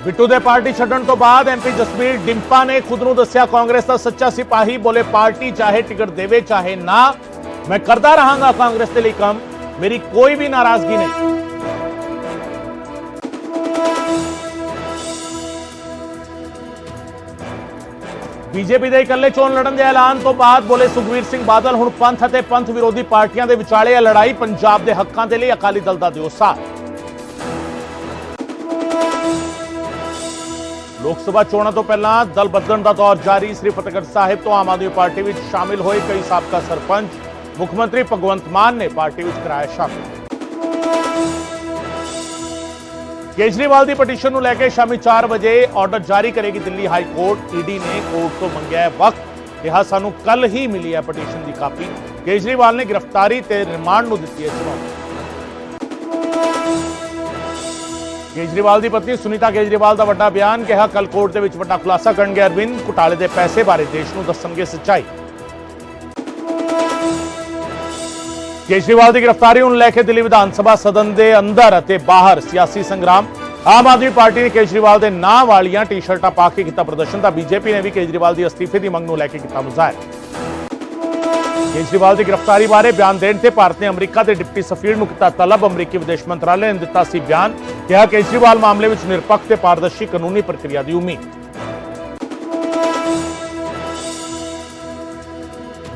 ਬਿੱਟੂ ਦੇ ਪਾਰਟੀ ਛੱਡਣ ਤੋਂ ਬਾਅਦ ਐਮਪੀ ਜਸਬੀਰ ਡਿੰਪਾ ਨੇ ਖੁਦ ਨੂੰ ਦੱਸਿਆ ਕਾਂਗਰਸ ਦਾ ਸੱਚਾ ਸਿਪਾਹੀ। ਬੋਲੇ ਪਾਰਟੀ ਚਾਹੇ ਟਿਕਟ ਦੇਵੇ ਚਾਹੇ ਨਾ, ਮੈਂ ਕਰਦਾ ਰਹਾਂਗਾ ਕਾਂਗਰਸ ਦੇ ਲਈ ਕੰਮ, ਮੇਰੀ ਕੋਈ ਵੀ ਨਾਰਾਜ਼ਗੀ ਨਹੀਂ। ਬੀਜੇਪੀ ਦੇ ਇਕੱਲੇ ਚੋਣ ਲੜਨ ਦੇ ਐਲਾਨ ਤੋਂ ਬਾਅਦ ਬੋਲੇ ਸੁਖਬੀਰ ਸਿੰਘ ਬਾਦਲ, ਹੁਣ ਪੰਥ ਅਤੇ ਪੰਥ ਵਿਰੋਧੀ ਪਾਰਟੀਆਂ ਦੇ ਵਿਚਾਲੇ ਲੜਾਈ, ਪੰਜਾਬ ਦੇ ਹੱਕਾਂ ਦੇ ਲਈ ਅਕਾਲੀ ਦਲ ਦਾ ਦਿਓ ਸਾਥ। ਲੋਕ ਸਭਾ ਚੋਣਾਂ ਤੋਂ ਪਹਿਲਾਂ ਦਲ ਬਦਲਣ ਦਾ ਦੌਰ ਜਾਰੀ। ਸ੍ਰੀ ਫਤਿਹਗੜ੍ਹ ਸਾਹਿਬ ਤੋਂ ਆਮ ਆਦਮੀ ਪਾਰਟੀ ਵਿੱਚ ਸ਼ਾਮਿਲ ਹੋਏ ਕਈ ਸਾਬਕਾ ਸਰਪੰਚ, ਮੁੱਖ ਮੰਤਰੀ ਭਗਵੰਤ ਮਾਨ ਨੇ ਪਾਰਟੀ ਵਿੱਚ ਕਰਾਇਆ ਸ਼ਾਮਿਲ। ਕੇਜਰੀਵਾਲ ਦੀ ਪਟੀਸ਼ਨ ਨੂੰ ਲੈ ਕੇ ਸ਼ਾਮੀ 4 ਵਜੇ ਆਰਡਰ ਜਾਰੀ ਕਰੇਗੀ ਦਿੱਲੀ ਹਾਈ ਕੋਰਟ। ਈਡੀ ਨੇ ਕੋਰਟ ਤੋਂ ਮੰਗਿਆ ਵਕਤ, ਕਿਹਾ ਸਾਨੂੰ ਕੱਲ ਹੀ ਮਿਲੀ ਹੈ ਪਟੀਸ਼ਨ ਦੀ ਕਾਪੀ। ਕੇਜਰੀਵਾਲ ਨੇ ਗ੍ਰਿਫਤਾਰੀ ਤੇ ਰਿਮਾਂਡ ਨੂੰ ਦਿੱਤੀ ਹੈ ਚੁਣੌਤੀ। ਕੇਜਰੀਵਾਲ ਦੀ ਪਤਨੀ ਸੁਨੀਤਾ ਕੇਜਰੀਵਾਲ ਦਾ ਵੱਡਾ ਬਿਆਨ, ਕਿਹਾ ਕੱਲ ਕੋਰਟ ਦੇ ਵਿੱਚ ਵੱਡਾ ਖੁਲਾਸਾ ਕਰਨਗੇ ਅਰਵਿੰਦ, ਘੁਟਾਲੇ ਦੇ ਪੈਸੇ ਬਾਰੇ ਦੇਸ਼ ਨੂੰ ਦੱਸਣਗੇ ਸੱਚਾਈ। ਕੇਜਰੀਵਾਲ ਦੀ ਗ੍ਰਿਫਤਾਰੀ ਨੂੰ ਲੈ ਕੇ ਦਿੱਲੀ ਵਿਧਾਨ ਸਭਾ ਸਦਨ ਦੇ ਅੰਦਰ ਅਤੇ ਬਾਹਰ ਸਿਆਸੀ ਸੰਗਰਾਮ। ਆਮ ਆਦਮੀ ਪਾਰਟੀ ਨੇ ਕੇਜਰੀਵਾਲ ਦੇ ਨਾਂ ਵਾਲੀਆਂ ਟੀ-ਸ਼ਰਟਾਂ ਪਾ ਕੇ ਕੀਤਾ ਪ੍ਰਦਰਸ਼ਨ, ਤਾਂ ਬੀਜੇਪੀ ਨੇ ਵੀ ਕੇਜਰੀਵਾਲ ਦੀ ਅਸਤੀਫੇ ਦੀ ਮੰਗ ਨੂੰ ਲੈ ਕੇ ਕੀਤਾ ਮੁਜ਼ਾਹਰਾ। ਕੇਜਰੀਵਾਲ ਦੀ ਗ੍ਰਿਫਤਾਰੀ ਬਾਰੇ ਬਿਆਨ ਦੇਣ ਤੇ ਭਾਰਤ ਨੇ ਅਮਰੀਕਾ ਦੇ ਡਿਪਟੀ ਸਫੀਰ ਨੂੰ ਕੀਤਾ ਤਲਬ। ਅਮਰੀਕੀ ਵਿਦੇਸ਼ ਮੰਤਰਾਲੇ ਨੇ ਦਿੱਤਾ ਸੀ ਬਿਆਨ, ਕਿਹਾ ਕੇਜਰੀਵਾਲ ਮਾਮਲੇ ਵਿੱਚ ਨਿਰਪੱਖ ਤੇ ਪਾਰਦਰਸ਼ੀ ਕਾਨੂੰਨੀ ਪ੍ਰਕਿਰਿਆ ਦੀ ਉਮੀਦ।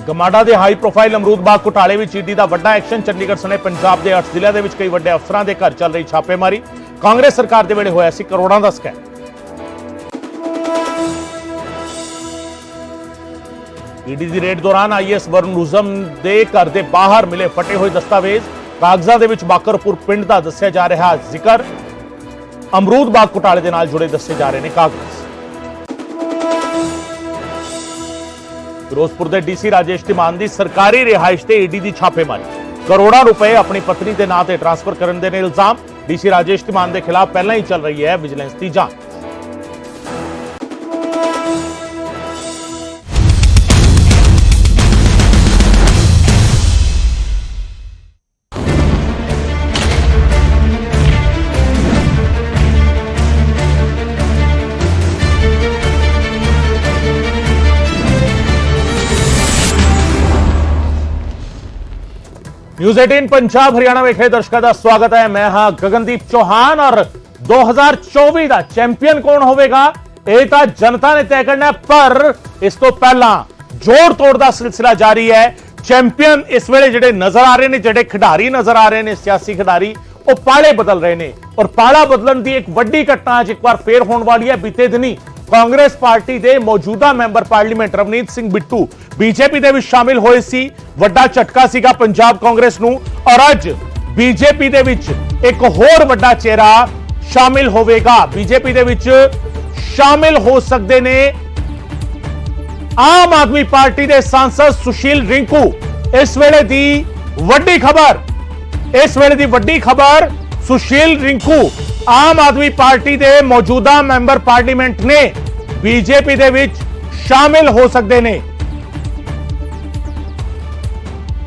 ਗਮਾਡਾ ਦੇ ਹਾਈ ਪ੍ਰੋਫਾਈਲ ਅਮਰੂਦ ਬਾਗ ਘੁਟਾਲੇ ਵਿੱਚ ਈਡੀ ਦਾ ਵੱਡਾ ਐਕਸ਼ਨ। ਚੰਡੀਗੜ੍ਹ ਸਣੇ ਪੰਜਾਬ ਦੇ 8 ਜ਼ਿਲ੍ਹਿਆਂ ਦੇ ਵਿੱਚ ਕਈ ਵੱਡੇ ਅਫਸਰਾਂ ਦੇ ਘਰ ਚੱਲ ਰਹੀ ਛਾਪੇਮਾਰੀ। ਕਾਂਗਰਸ ਸਰਕਾਰ ਦੇ ਵੇਲੇ ਹੋਇਆ ਸੀ ਕਰੋੜਾਂ ਦਾ ਸਕੈਮ। ਈਡੀ ਦੀ ਰੇਡ ਦੌਰਾਨ ਆਈਐਸ ਵਰਨੁਜ਼ਮ ਦੇ ਘਰ ਦੇ ਬਾਹਰ ਮਿਲੇ ਫਟੇ ਹੋਏ ਦਸਤਾਵੇਜ਼, ਕਾਗਜ਼ਾਂ ਦੇ ਵਿੱਚ ਬਾਕਰਪੁਰ ਪਿੰਡ ਦਾ ਦੱਸਿਆ ਜਾ ਰਿਹਾ ਜ਼ਿਕਰ। ਅਮਰੂਦ ਬਾਗ ਘੁਟਾਲੇ ਦੇ ਨਾਲ ਜੁੜੇ ਦੱਸੇ ਜਾ ਰਹੇ ਨੇ ਕਾਗਜ਼। ਫਿਰੋਜ਼ਪੁਰ ਦੇ ਡੀਸੀ ਰਾਜੇਸ਼ ਧੀਮਾਨ ਦੀ ਸਰਕਾਰੀ ਰਿਹਾਇਸ਼ ਤੇ ਈਡੀ ਦੀ ਛਾਪੇਮਾਰੀ। ਕਰੋੜਾਂ ਰੁਪਏ ਆਪਣੀ ਪਤਨੀ ਦੇ ਨਾਂ ਤੇ ਟ੍ਰਾਂਸਫਰ ਕਰਨ ਦੇ ਨੇ ਇਲਜ਼ਾਮ। ਡੀਸੀ ਰਾਜੇਸ਼ ਧੀਮਾਨ ਦੇ ਖਿਲਾਫ ਪਹਿਲਾਂ ਹੀ ਚੱਲ ਰਹੀ ਹੈ ਵਿਜੀਲੈਂਸ ਦੀ ਜਾਂਚ। न्यूज़ 18 पंजाब हरियाणा वेखे दर्शकों का स्वागत है। मैं हाँ गगनदीप चौहान और 2024 का चैंपियन कौन होगा यह तो जनता ने तय करना, पर इस तो पहला जोड़ तोड़ का सिलसिला जारी है। चैंपियन इस वेले जिहड़े नजर आ रहे हैं, जिहड़े खिडारी नजर आ रहे हैं, सियासी खिडारी वो पाले बदल रहे हैं और पाला बदलन की एक वड्डी घटना अज एक बार फिर होने वाली है। बीते दिनी कांग्रेस पार्टी के मौजूदा member parliament Ravneet Singh Bittu BJP दे विच शामिल होए सी। वड्डा झटका सीगा पंजाब कांग्रेस नूं और अज बीजेपी दे विच एक होर वड्डा चेहरा शामिल होवेगा। बीजेपी दे विच शामिल हो सकते ने आम आदमी पार्टी के सांसद सुशील रिंकू। इस वेले दी वड्डी खबर, इस वेले दी वड्डी खबर, सुशील रिंकू आम आदमी पार्टी के मौजूदा मैंबर पार्लीमेंट ने बीजेपी दे विच शामिल हो सकते ने।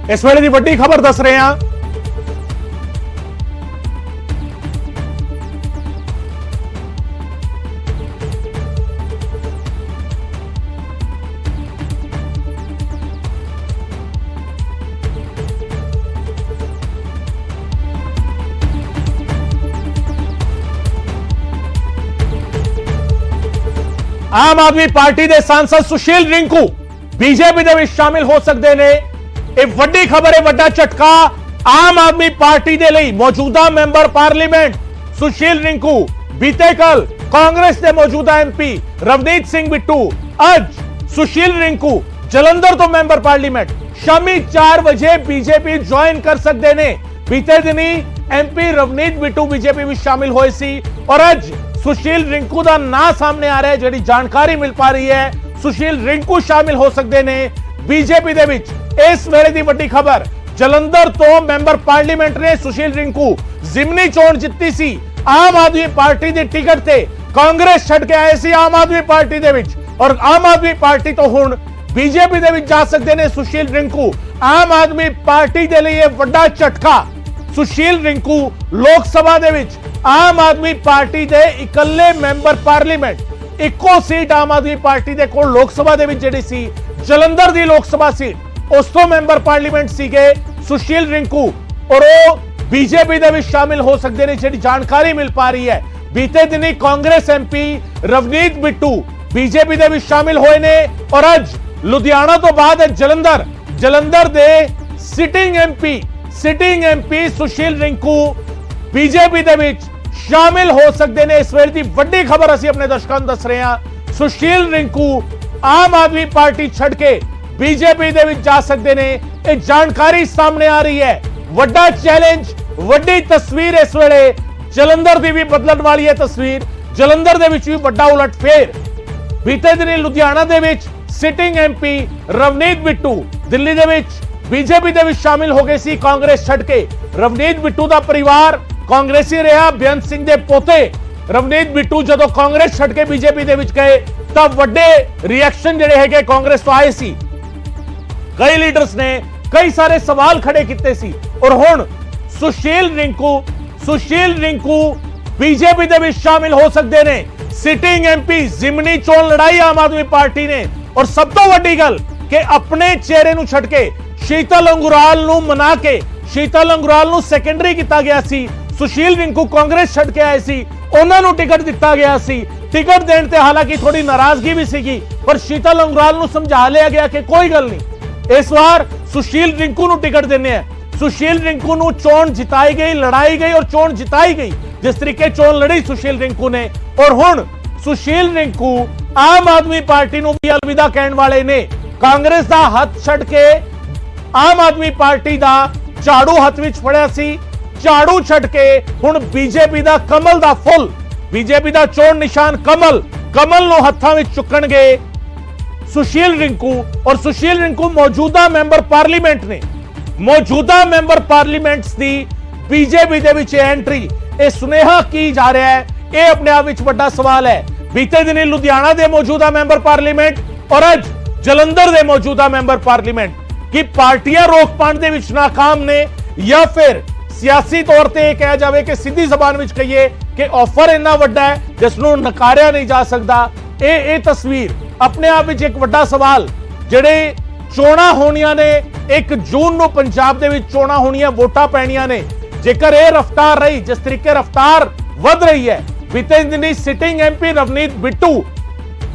इस वेले दी वड्डी खबर दस रहे हैं। आम आदमी पार्टी के सांसद सुशील रिंकू बीजेपी दे विच शामिल हो सकते ने। एक वड्डी खबर है, वड्डा झटका आम आदमी पार्टी दे लई। मौजूदा मैंबर पार्लीमेंट सुशील रिंकू बीते कल कांग्रेस के मौजूदा एमपी रवनीत सिंह बिट्टू, अज सुशील रिंकू जलंधर तो मैंबर पार्लीमेंट शामी 4 बजे बीजेपी ज्वाइन कर सकते ने। बीते दिनी एमपी रवनीत बिट्टू बीजेपी में शामिल होए सी और अज सुशील रिंकू का नाम सामने आ रहा है। जिहड़ी जानकारी मिल पा रही है, सुशील रिंकू शामिल हो सकते ने बीजेपी दे विच। इस वेले दी वड्डी खबर, जलंधर तो मैंबर पार्लीमेंट ने सुशील रिंकू जिमनी चोण जित्ती सी आम आदमी पार्टी की टिकट ते। कांग्रेस छड़ के आए सी आम आदमी पार्टी दे विच और आम आदमी पार्टी तो हुण बीजेपी दे विच जा सकते ने सुशील रिंकू। आम आदमी पार्टी दे लिए वड्डा झटका ਸੁਸ਼ੀਲ ਰਿੰਕੂ ਲੋਕ ਸਭਾ ਦੇ ਵਿੱਚ ਆਮ ਆਦਮੀ ਪਾਰਟੀ ਦੇ ਇਕੱਲੇ ਮੈਂਬਰ ਪਾਰਲੀਮੈਂਟ, ਇੱਕੋ ਸੀਟ ਆਮ ਆਦਮੀ ਪਾਰਟੀ ਦੇ ਕੋਲ ਲੋਕ ਸਭਾ ਦੇ ਵਿੱਚ ਜਿਹੜੀ ਸੀ ਜਲੰਧਰ ਦੀ ਲੋਕ ਸਭਾ ਸੀਟ, ਉਸ ਤੋਂ ਮੈਂਬਰ ਪਾਰਲੀਮੈਂਟ ਸੀਗੇ ਸੁਸ਼ੀਲ ਰਿੰਕੂ ਔਰ ਉਹ ਬੀਜੇਪੀ ਦੇ ਵਿੱਚ ਸ਼ਾਮਿਲ ਹੋ ਸਕਦੇ ਨੇ। ਜਿਹੜੀ ਜਾਣਕਾਰੀ ਮਿਲ ਪਾ ਰਹੀ ਹੈ, ਬੀਤੇ ਦਿਨੀ ਕਾਂਗਰਸ ਐਮਪੀ ਰਵਨੀਤ ਬਿੱਟੂ ਬੀਜੇਪੀ ਦੇ ਵਿੱਚ ਸ਼ਾਮਿਲ ਹੋਏ ਨੇ ਔਰ ਅੱਜ ਲੁਧਿਆਣਾ ਤੋਂ ਬਾਅਦ ਜਲੰਧਰ ਦੇ sitting MP Sushil Rinku BJP ਦੇ ਵਿੱਚ ਸ਼ਾਮਿਲ ਹੋ ਸਕਦੇ ਨੇ। ਇਸ ਵੇਲੇ ਦੀ ਵੱਡੀ ਖਬਰ ਅਸੀਂ ਆਪਣੇ ਦਰਸ਼ਕਾਂ ਨੂੰ ਦੱਸ ਰਹੇ ਹਾਂ, ਸੁਸ਼ੀਲ ਰਿੰਕੂ ਆਮ ਆਦਮੀ ਪਾਰਟੀ ਛੱਡ ਕੇ ਬੀਜੇਪੀ ਦੇ ਵਿੱਚ ਜਾ ਸਕਦੇ ਨੇ। ਇਹ ਜਾਣਕਾਰੀ ਸਾਹਮਣੇ ਆ ਰਹੀ ਹੈ। ਵੱਡਾ ਚੈਲੰਜ, ਵੱਡੀ ਤਸਵੀਰ ਇਸ ਵੇਲੇ ਜਲੰਧਰ ਦੀ ਵੀ ਬਦਲਣ ਵਾਲੀ ਹੈ। ਤਸਵੀਰ ਜਲੰਧਰ ਦੇ ਵਿੱਚ ਵੀ ਵੱਡਾ ਉਲਟਫੇਰ। ਬੀਤੇ ਦਿਨੀ ਲੁਧਿਆਣਾ ਦੇ ਵਿੱਚ ਸਿਟਿੰਗ ਐਮਪੀ ਰਵਨੀਤ ਬਿੱਟੂ ਦਿੱਲੀ ਦੇ ਵਿੱਚ ਬੀਜੇਪੀ ਦੇ ਵਿੱਚ ਸ਼ਾਮਿਲ ਹੋ ਗਏ ਸੀ ਕਾਂਗਰਸ ਛੱਡ ਕੇ। ਰਵਨੀਤ ਬਿੱਟੂ ਦਾ ਪਰਿਵਾਰ ਕਾਂਗਰਸੀ ਰਿਹਾ। ਬੇਅੰਤ ਸਿੰਘ ਦੇ ਪੋਤੇ ਰਵਨੀਤ ਬਿੱਟੂ ਜਦੋਂ ਕਾਂਗਰਸ ਛੱਡ ਕੇ ਬੀਜੇਪੀ ਦੇ ਵਿੱਚ ਗਏ ਤਾਂ ਵੱਡੇ ਰਿਐਕਸ਼ਨ ਜਿਹੜੇ ਹੈਗੇ ਕਾਂਗਰਸ ਤੋਂ ਆਏ ਸੀ। ਕਈ ਲੀਡਰਸ ਨੇ ਕਈ ਸਾਰੇ ਸਵਾਲ ਖੜੇ ਕੀਤੇ ਸੀ ਔਰ ਹੁਣ ਸੁਸ਼ੀਲ ਰਿੰਕੂ ਬੀਜੇਪੀ ਦੇ ਵਿੱਚ ਸ਼ਾਮਿਲ ਹੋ ਸਕਦੇ ਨੇ। ਸਿਟਿੰਗ ਐਮਪੀ ਜ਼ਿਮਨੀ ਚੋਣ ਲੜਾਈ ਆਮ ਆਦਮੀ ਪਾਰਟੀ ਨੇ ਔਰ ਸਭ ਤੋਂ ਵੱਡੀ ਗੱਲ ਕਿ ਆਪਣੇ ਚਿਹਰੇ ਨੂੰ ਛੱਡ ਕੇ ਸ਼ੀਤਲ ਅੰਗੁਰਾਲ ਨੂੰ ਮਨਾ ਕੇ ਸ਼ੀਤਲ ਅੰਗੁਰਾਲ ਨੂੰ ਸੈਕੰਡਰੀ ਕੀਤਾ ਗਿਆ ਸੀ। ਸੁਸ਼ੀਲ ਰਿੰਕੂ ਕਾਂਗਰਸ ਛੱਡ ਕੇ ਆਏ ਸੀ, ਉਹਨਾਂ ਨੂੰ ਟਿਕਟ ਦਿੱਤਾ ਗਿਆ ਸੀ। ਟਿਕਟ ਦੇਣ ਤੇ ਹਾਲਾਂਕਿ ਥੋੜੀ ਨਾਰਾਜ਼ਗੀ ਵੀ ਸੀਗੀ ਪਰ ਸ਼ੀਤਲ ਅੰਗੁਰਾਲ ਨੂੰ ਸਮਝਾ ਲਿਆ ਗਿਆ ਕਿ ਕੋਈ ਗੱਲ ਨਹੀਂ, ਇਸ ਵਾਰ ਸੁਸ਼ੀਲ ਰਿੰਕੂ ਨੂੰ ਟਿਕਟ ਦੇਣੇ ਆ। ਸੁਸ਼ੀਲ ਰਿੰਕੂ ਨੂੰ ਚੋਣ ਜਿਤਾਈ ਗਈ, ਲੜਾਈ ਗਈ ਔਰ ਚੋਣ ਜਿਤਾਈ ਗਈ। ਜਿਸ ਤਰੀਕੇ ਚੋਣ ਲੜੀ ਸੁਸ਼ੀਲ ਰਿੰਕੂ ਨੇ ਔਰ ਹੁਣ ਸੁਸ਼ੀਲ ਰਿੰਕੂ ਆਮ ਆਦਮੀ ਪਾਰਟੀ ਨੂੰ ਵੀ ਅਲਵਿਦਾ ਕਹਿਣ ਵਾਲੇ ਨੇ। ਕਾਂਗਰਸ ਦਾ ਹੱਥ ਛੱਡ ਕੇ ਆਮ ਆਦਮੀ ਪਾਰਟੀ ਦਾ ਝਾੜੂ ਹੱਥ ਵਿੱਚ ਫੜਿਆ ਸੀ, ਝਾੜੂ ਛੱਡ ਕੇ ਹੁਣ ਬੀਜੇਪੀ ਦਾ ਕਮਲ ਦਾ ਫੁੱਲ, ਬੀਜੇਪੀ ਦਾ ਚੋਣ ਨਿਸ਼ਾਨ ਕਮਲ ਨੂੰ ਹੱਥਾਂ ਵਿੱਚ ਚੁੱਕਣਗੇ ਸੁਸ਼ੀਲ ਰਿੰਕੂ। ਔਰ ਸੁਸ਼ੀਲ ਰਿੰਕੂ ਮੌਜੂਦਾ ਮੈਂਬਰ ਪਾਰਲੀਮੈਂਟ ਨੇ। ਮੌਜੂਦਾ ਮੈਂਬਰ ਪਾਰਲੀਮੈਂਟਸ ਦੀ ਬੀਜੇਪੀ ਦੇ ਵਿੱਚ ਐਂਟਰੀ, ਇਹ ਸੁਨੇਹਾ ਕੀ ਜਾ ਰਿਹਾ ਹੈ, ਇਹ ਆਪਣੇ ਆਪ ਵਿੱਚ ਵੱਡਾ ਸਵਾਲ ਹੈ। ਬੀਤੇ ਦਿਨੀ ਲੁਧਿਆਣਾ ਦੇ ਮੌਜੂਦਾ ਮੈਂਬਰ ਪਾਰਲੀਮੈਂਟ ਔਰ ਅੱਜ ਜਲੰਧਰ ਦੇ ਮੌਜੂਦਾ ਮੈਂਬਰ ਪਾਰਲੀਮੈਂਟ ਕੀ ਪਾਰਟੀਆਂ ਰੋਕ ਪਾਉਣ ਦੇ ਵਿੱਚ ਨਾਕਾਮ ਨੇ ਜਾਂ ਫਿਰ ਸਿਆਸੀ ਤੌਰ ਤੇ ਇਹ ਕਿਹਾ ਜਾਵੇ ਕਿ ਸਿੱਧੀ ਜ਼ਬਾਨ ਵਿੱਚ ਕਹੀਏ ਕਿ ਆਫਰ ਇੰਨਾ ਵੱਡਾ ਹੈ ਜਿਸ ਨੂੰ ਨਕਾਰਿਆ ਨਹੀਂ ਜਾ ਸਕਦਾ। ਇਹ ਤਸਵੀਰ ਆਪਣੇ ਆਪ ਵਿੱਚ ਇੱਕ ਵੱਡਾ ਸਵਾਲ। ਜਿਹੜੇ ਚੋਣਾਂ ਹੋਣੀਆਂ ਨੇ 1 ਜੂਨ ਨੂੰ ਪੰਜਾਬ ਦੇ ਵਿੱਚ ਚੋਣਾਂ ਹੋਣੀਆਂ, ਵੋਟਾਂ ਪੈਣੀਆਂ ਨੇ। ਜੇਕਰ ਇਹ ਰਫ਼ਤਾਰ ਰਹੀ, ਜਿਸ ਤਰੀਕੇ ਰਫ਼ਤਾਰ ਵਧ ਰਹੀ ਹੈ, ਬੀਤੇ ਦਿਨੀ ਸਿਟਿੰਗ ਐਮਪੀ ਰਵਨੀਤ ਬਿੱਟੂ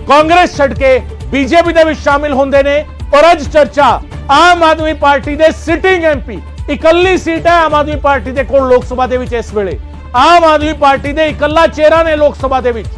ਕਾਂਗਰਸ ਛੱਡ ਕੇ ਬੀਜੇਪੀ ਦੇ ਵਿੱਚ ਸ਼ਾਮਿਲ ਹੁੰਦੇ ਨੇ ਔਰ ਅੱਜ ਚਰਚਾ ਆਮ ਆਦਮੀ ਪਾਰਟੀ ਦੇ ਸਿਟਿੰਗ ਐਮਪੀ, ਇਕੱਲੀ ਸੀਟ ਹੈ ਆਮ ਆਦਮੀ ਪਾਰਟੀ ਦੇ ਕੋਲ ਲੋਕ ਸਭਾ ਦੇ ਵਿੱਚ। ਇਸ ਵੇਲੇ ਆਮ ਆਦਮੀ ਪਾਰਟੀ ਦੇ ਇਕੱਲਾ ਚਿਹਰਾ ਨੇ ਲੋਕ ਸਭਾ ਦੇ ਵਿੱਚ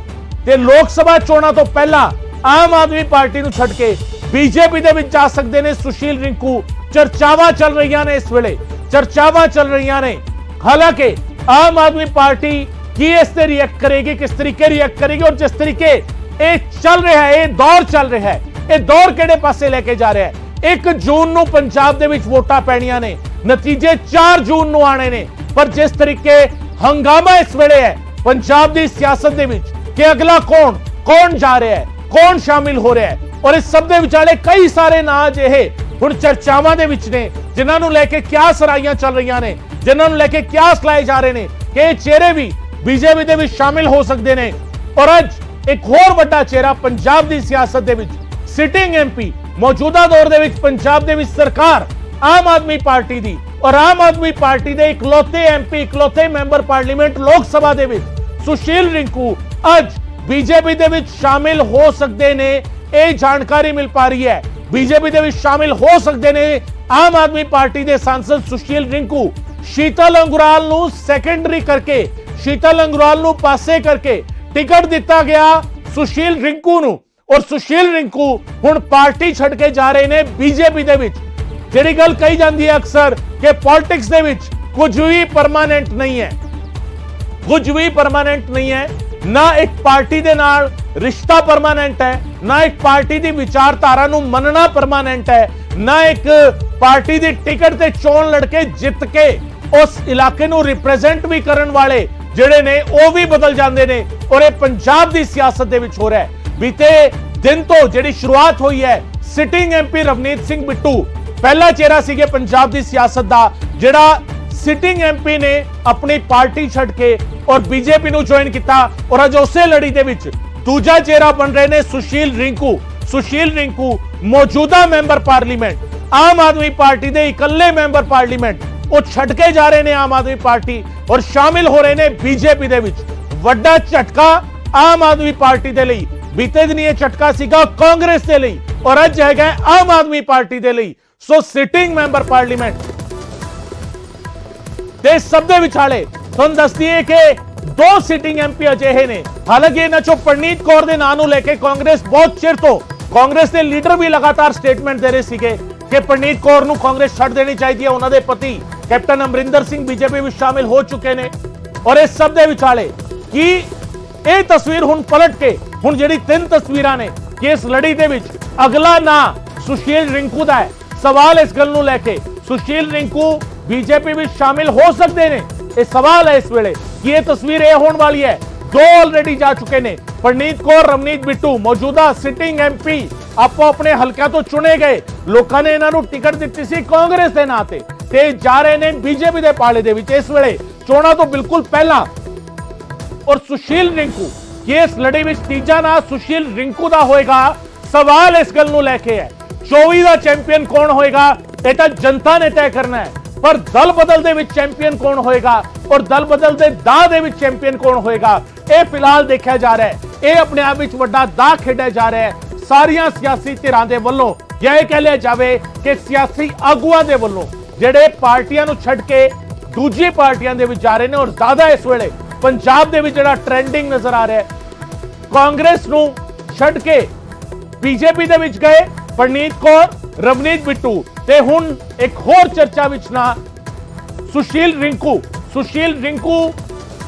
ਤੇ ਲੋਕ ਸਭਾ ਚੋਣਾਂ ਤੋਂ ਪਹਿਲਾਂ ਆਮ ਆਦਮੀ ਪਾਰਟੀ ਨੂੰ ਛੱਡ ਕੇ ਬੀਜੇਪੀ ਦੇ ਵਿੱਚ ਜਾ ਸਕਦੇ ਨੇ ਸੁਸ਼ੀਲ ਰਿੰਕੂ। ਚਰਚਾਵਾਂ ਚੱਲ ਰਹੀਆਂ ਨੇ, ਇਸ ਵੇਲੇ ਚਰਚਾਵਾਂ ਚੱਲ ਰਹੀਆਂ ਨੇ। ਹਾਲਾਂਕਿ ਆਮ ਆਦਮੀ ਪਾਰਟੀ ਕੀ ਇਸ ਤੇ ਰਿਐਕਟ ਕਰੇਗੀ, ਕਿਸ ਤਰੀਕੇ ਰਿਐਕਟ ਕਰੇਗੀ ਔਰ ਜਿਸ ਤਰੀਕੇ ਇਹ ਚੱਲ ਰਿਹਾ ਹੈ, ਇਹ ਦੌਰ ਚੱਲ ਰਿਹਾ ਹੈ, ਇਹ ਦੌਰ ਕਿਹੜੇ ਪਾਸੇ ਲੈ ਕੇ ਜਾ ਰਿਹਾ ਹੈ। 1 ਜੂਨ ਨੂੰ ਪੰਜਾਬ ਦੇ ਵਿੱਚ ਵੋਟਾਂ ਪੈਣੀਆਂ ਨੇ, ਨਤੀਜੇ 4 ਜੂਨ ਨੂੰ ਆਣੇ ਨੇ। ਪਰ ਜਿਸ ਤਰੀਕੇ ਹੰਗਾਮਾ ਇਸ ਵੇਲੇ ਹੈ ਪੰਜਾਬ ਦੀ ਸਿਆਸਤ ਦੇ ਵਿੱਚ ਕਿ ਅਗਲਾ ਕੌਣ ਜਾ ਰਿਹਾ ਹੈ, ਕੌਣ ਸ਼ਾਮਿਲ ਹੋ ਰਿਹਾ ਹੈ ਔਰ ਇਸ ਸਭ ਦੇ ਵਿਚਾਲੇ ਕਈ ਸਾਰੇ ਨਾਂ ਜਿਹੇ ਹੁਣ ਚਰਚਾਵਾਂ ਦੇ ਵਿੱਚ ਨੇ, ਜਿਨ੍ਹਾਂ ਨੂੰ ਲੈ ਕੇ ਕਿਆ ਸਰਾਈਆਂ ਚੱਲ ਰਹੀਆਂ ਨੇ, ਜਿਨ੍ਹਾਂ ਨੂੰ ਲੈ ਕੇ ਕਿਆਸ ਲਾਏ ਜਾ ਰਹੇ ਨੇ ਕਿ ਇਹ ਚਿਹਰੇ ਵੀ ਬੀਜੇਪੀ ਦੇ ਵਿੱਚ ਸ਼ਾਮਿਲ ਹੋ ਸਕਦੇ ਨੇ। ਔਰ ਅੱਜ ਇੱਕ ਹੋਰ ਵੱਡਾ ਚਿਹਰਾ ਪੰਜਾਬ ਦੀ ਸਿਆਸਤ ਦੇ ਵਿੱਚ ਸਿਟਿੰਗ ਐਮਪੀ, ਮੌਜੂਦਾ ਦੌਰ ਦੇ ਵਿੱਚ ਪੰਜਾਬ ਦੇ ਵਿੱਚ ਸਰਕਾਰ ਆਮ ਆਦਮੀ ਪਾਰਟੀ ਦੀ ਔਰ ਆਮ ਆਦਮੀ ਪਾਰਟੀ ਦੇ ਇਕਲੌਤੇ ਐਮਪੀ, ਇਕਲੌਤੇ ਮੈਂਬਰ ਪਾਰਲੀਮੈਂਟ ਲੋਕ ਸਭਾ ਦੇ ਵਿੱਚ ਸੁਸ਼ੀਲ ਰਿੰਕੂ ਅੱਜ ਬੀਜੇਪੀ ਦੇ ਵਿੱਚ ਸ਼ਾਮਿਲ ਹੋ ਸਕਦੇ ਨੇ। ਇਹ ਜਾਣਕਾਰੀ ਮਿਲ ਪਾ ਰਹੀ ਹੈ। ਬੀਜੇਪੀ ਦੇ ਵਿੱਚ ਸ਼ਾਮਿਲ ਹੋ ਸਕਦੇ ਨੇ ਆਮ ਆਦਮੀ ਪਾਰਟੀ ਦੇ ਸਾਂਸਦ ਸੁਸ਼ੀਲ ਰਿੰਕੂ। ਸ਼ੀਤਲ ਅੰਗੁਰਾਲ ਨੂੰ ਸੈਕੰਡਰੀ ਕਰਕੇ, ਸ਼ੀਤਲ ਅੰਗੁਰਾਲ ਨੂੰ ਪਾਸੇ ਕਰਕੇ ਟਿਕਟ ਦਿੱਤਾ ਗਿਆ ਸੁਸ਼ੀਲ ਰਿੰਕੂ ਨੂੰ ਔਰ ਸੁਸ਼ੀਲ ਰਿੰਕੂ ਹੁਣ ਪਾਰਟੀ ਛੱਡ ਕੇ ਜਾ ਰਹੇ ਨੇ ਬੀਜੇਪੀ ਦੇ ਵਿੱਚ। ਜਿਹੜੀ ਗੱਲ ਕਹੀ ਜਾਂਦੀ ਹੈ ਅਕਸਰ ਕਿ ਪੋਲਿਟਿਕਸ ਦੇ ਵਿੱਚ ਕੁਝ ਵੀ ਪਰਮਾਨੈਂਟ ਨਹੀਂ ਹੈ, ਕੁਝ ਵੀ ਪਰਮਾਨੈਂਟ ਨਹੀਂ ਹੈ। ਨਾ ਇੱਕ ਪਾਰਟੀ ਦੇ ਨਾਲ ਰਿਸ਼ਤਾ ਪਰਮਾਨੈਂਟ ਹੈ, ਨਾ ਇੱਕ ਪਾਰਟੀ ਦੀ ਵਿਚਾਰਧਾਰਾ ਨੂੰ ਮੰਨਣਾ ਪਰਮਾਨੈਂਟ ਹੈ, ਨਾ ਇੱਕ ਪਾਰਟੀ ਦੀ ਟਿਕਟ ਤੇ ਚੋਣ ਲੜ ਕੇ ਜਿੱਤ ਕੇ ਉਸ ਇਲਾਕੇ ਨੂੰ ਰਿਪਰੈਜ਼ੈਂਟ ਵੀ ਕਰਨ ਵਾਲੇ ਜਿਹੜੇ ਨੇ ਉਹ ਵੀ ਬਦਲ ਜਾਂਦੇ ਨੇ। ਔਰ ਇਹ ਪੰਜਾਬ ਦੀ ਸਿਆਸਤ ਦੇ ਵਿੱਚ ਹੋ ਰਿਹਾ ਹੈ। ਬੀਤੇ ਦਿਨ ਤੋਂ ਜਿਹੜੀ ਸ਼ੁਰੂਆਤ ਹੋਈ ਹੈ, ਸਿਟਿੰਗ ਐਮਪੀ ਰਵਨੀਤ ਸਿੰਘ ਬਿੱਟੂ ਪਹਿਲਾ ਚਿਹਰਾ ਸੀਗੇ ਪੰਜਾਬ ਦੀ ਸਿਆਸਤ ਦਾ, ਜਿਹੜਾ सिटिंग एमपी ने अपनी पार्टी छड़ के और बीजेपी ਨੂੰ ज्वाइन किया और अज उसे लड़ी ਦੇ ਵਿੱਚ दूजा चेहरा बन रहे ने सुशील रिंकू मौजूदा मैंबर पार्लीमेंट आम आदमी पार्टी के इकल्ले मैंबर पार्लीमेंट वो छड़ के जा रहे ने आम आदमी पार्टी और शामिल हो रहे ने बीजेपी ਦੇ ਵਿੱਚ ਵੱਡਾ ਝਟਕਾ आम आदमी पार्टी ਦੇ ਲਈ बीते दिन यह झटका सीगा कांग्रेस के लिए और अज है आम आदमी पार्टी के लिए सो सिटिंग मैंबर पार्लीमेंट देश सब दे विचाले तुहानू दस दईए कि दो सिटिंग एमपी अजिहे ने हालांकि इन्हां चों परनीत कौर दे नाम नूं लेके कांग्रेस बहुत चिर तो कांग्रेस के लीडर भी लगातार स्टेटमेंट दे रहे सीगे कि परनीत कौर नूं कांग्रेस छड्ड देनी चाहिए उन्हां दे पति कैप्टन अमरिंदर सिंह बीजेपी में शामिल हो चुके ने और इस सब दे विचाले कि यह तस्वीर हुण पलट के हुण जिहड़ी तीन तस्वीरां ने कि इस लड़ी दे विच अगला ना सुशील रिंकू दा है सवाल इस गल नूं लेके सुशील रिंकू बीजेपी में शामिल हो सकते हैं यह सवाल है इस वेले कि यह तस्वीर यह होने वाली है दो ऑलरेडी जा चुके ने परनीत कौर रवनीत बिट्टू मौजूदा सिटिंग एमपी आपो अपने हल्का तो चुने गए लोगों ने इन्हां नूं टिकट दित्ती सी कांग्रेस के नां ते जा रहे ने बीजेपी के पाले दे विच इस वेले चोणां तो बिल्कुल पहला और सुशील रिंकू ये इस लड़ी में तीजा ना सुशील रिंकू दा होएगा सवाल इस गल नूं लेके है 24 का चैंपियन कौन होएगा ये तो जनता ने तय करना है पर दल बदल दे विच चैंपियन कौन होएगा और दल बदल दे दाह दे विच चैंपियन कौन होएगा ये फिलहाल देखा जा रहा है ये अपने आप विच वड्डा दाह खेडा जा रहा है सारियां सियासी धिरां दे वल्लों यह कह लिया जाए कि सियासी आगुआं दे वल्लों जिहड़े पार्टियां नूं छड्ड के दूजी पार्टियां दे विच जा रहे ने और ज्यादा इस वेले पंजाब दे विच जिहड़ा ट्रेंडिंग नजर आ रहा है कांग्रेस नूं छड्ड के बीजेपी दे विच गए परनीत कौर रवनीत बिट्टू ते हुण एक होर चर्चा विच ना सुशील रिंकू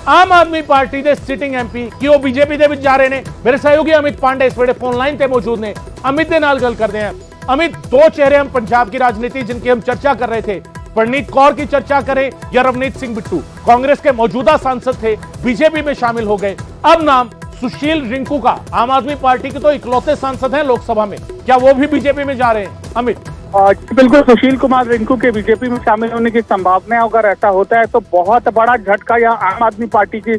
आम आदमी पार्टी के सिटिंग एमपी कि वो बीजेपी दे विच जा रहे ने मेरे सहयोगी अमित पांडे इस वेले फोन लाइन पे मौजूद ने अमित दे नाल गल करते हैं अमित दो चेहरे हम पंजाब की राजनीति जिनकी हम चर्चा कर रहे थे परनीत कौर की चर्चा करें या रवनीत सिंह बिट्टू कांग्रेस के मौजूदा सांसद थे बीजेपी में शामिल हो गए अब नाम सुशील रिंकू का आम आदमी पार्टी के तो इकलौते सांसद हैं लोकसभा में क्या वो भी बीजेपी में जा रहे हैं अमित बिल्कुल सुशील कुमार रिंकू के बीजेपी में शामिल होने की संभावना अगर ऐसा होता है तो बहुत बड़ा झटका यह आम आदमी पार्टी के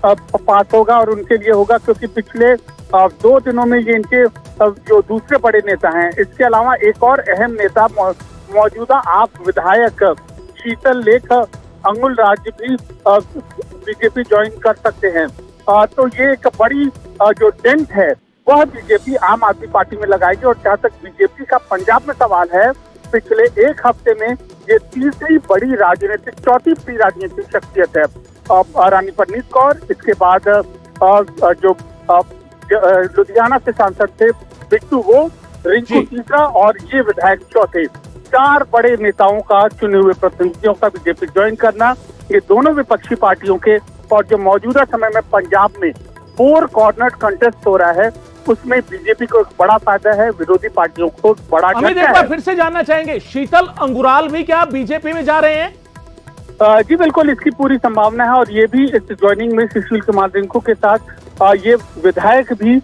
पास होगा और उनके लिए होगा क्योंकि पिछले 2 दिनों में ये इनके जो दूसरे बड़े नेता हैं इसके अलावा एक और अहम नेता मौजूदा आप विधायक शीतल लेख अंगुल राज्य भी बीजेपी ज्वाइन कर सकते हैं तो ये एक बड़ी जो डेंट है वह बीजेपी आम आदमी पार्टी में लगाएगी और जहाँ तक बीजेपी का पंजाब में सवाल है पिछले एक हफ्ते में ये तीसरी बड़ी चौथी बड़ी राजनीतिक शख्सियत है रानी परनीत कौर इसके बाद जो लुधियाना से सांसद थे बिट्टू वो रिंकू तीसरा और ये विधायक चौथे 4 बड़े नेताओं का चुने हुए प्रतिनिधियों का बीजेपी ज्वाइन करना ये दोनों विपक्षी पार्टियों के और जो मौजूदा समय में पंजाब में 4 कॉर्नर कंटेस्ट हो रहा है उसमें बीजेपी को एक बड़ा फायदा है विरोधी पार्टियों को बड़ा अमित एक बार फिर से जानना चाहेंगे शीतल अंगुराल भी क्या बीजेपी में जा रहे हैं जी बिल्कुल इसकी पूरी संभावना है और ये भी इस ज्वाइनिंग में सुशील कुमार रिंकू के साथ ये विधायक भी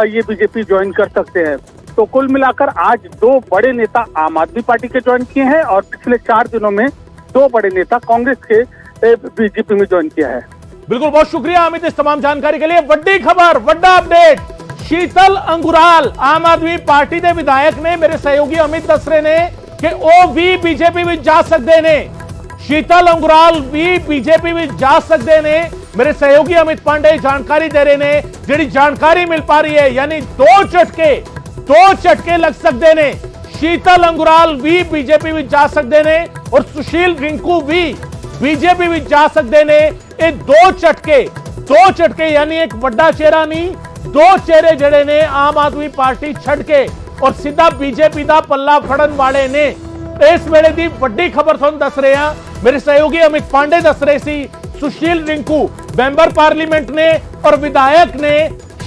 ये बीजेपी ज्वाइन कर सकते हैं तो कुल मिलाकर आज 2 बड़े नेता आम आदमी पार्टी के ज्वाइन किए हैं और पिछले 4 दिनों में 2 बड़े नेता कांग्रेस के बीजेपी में ज्वाइन किया है बिल्कुल बहुत शुक्रिया अमित इस तमाम जानकारी के लिए वड्डी खबर वड्डा अपडेट शीतल अंगुराल आम आदमी पार्टी के विधायक ने मेरे सहयोगी अमित दस रहे ने कि वो भी बीजेपी में जा सकते ने शीतल अंगुराल भी बीजेपी में जा सकते ने मेरे सहयोगी अमित पांडे जानकारी दे रहे ने जी जानकारी मिल पा रही है यानी 2 झटके लग सकते ने शीतल अंगुराल भी बीजेपी में जा सकते ने और सुशील रिंकू भी बीजेपी में जा सकते ने ये 2 झटके यानी एक बड़ा चेहरा नहीं 2 चेहरे जड़े ने आम आदमी पार्टी छड़ के और सीधा बीजेपी का पल्ला फड़न वाले ने इस वेले की बड़ी खबर तुहानू दस रहे हैं मेरे सहयोगी अमित पांडे दस रहे सी सुशील रिंकू मैंबर पार्लीमेंट ने और विधायक ने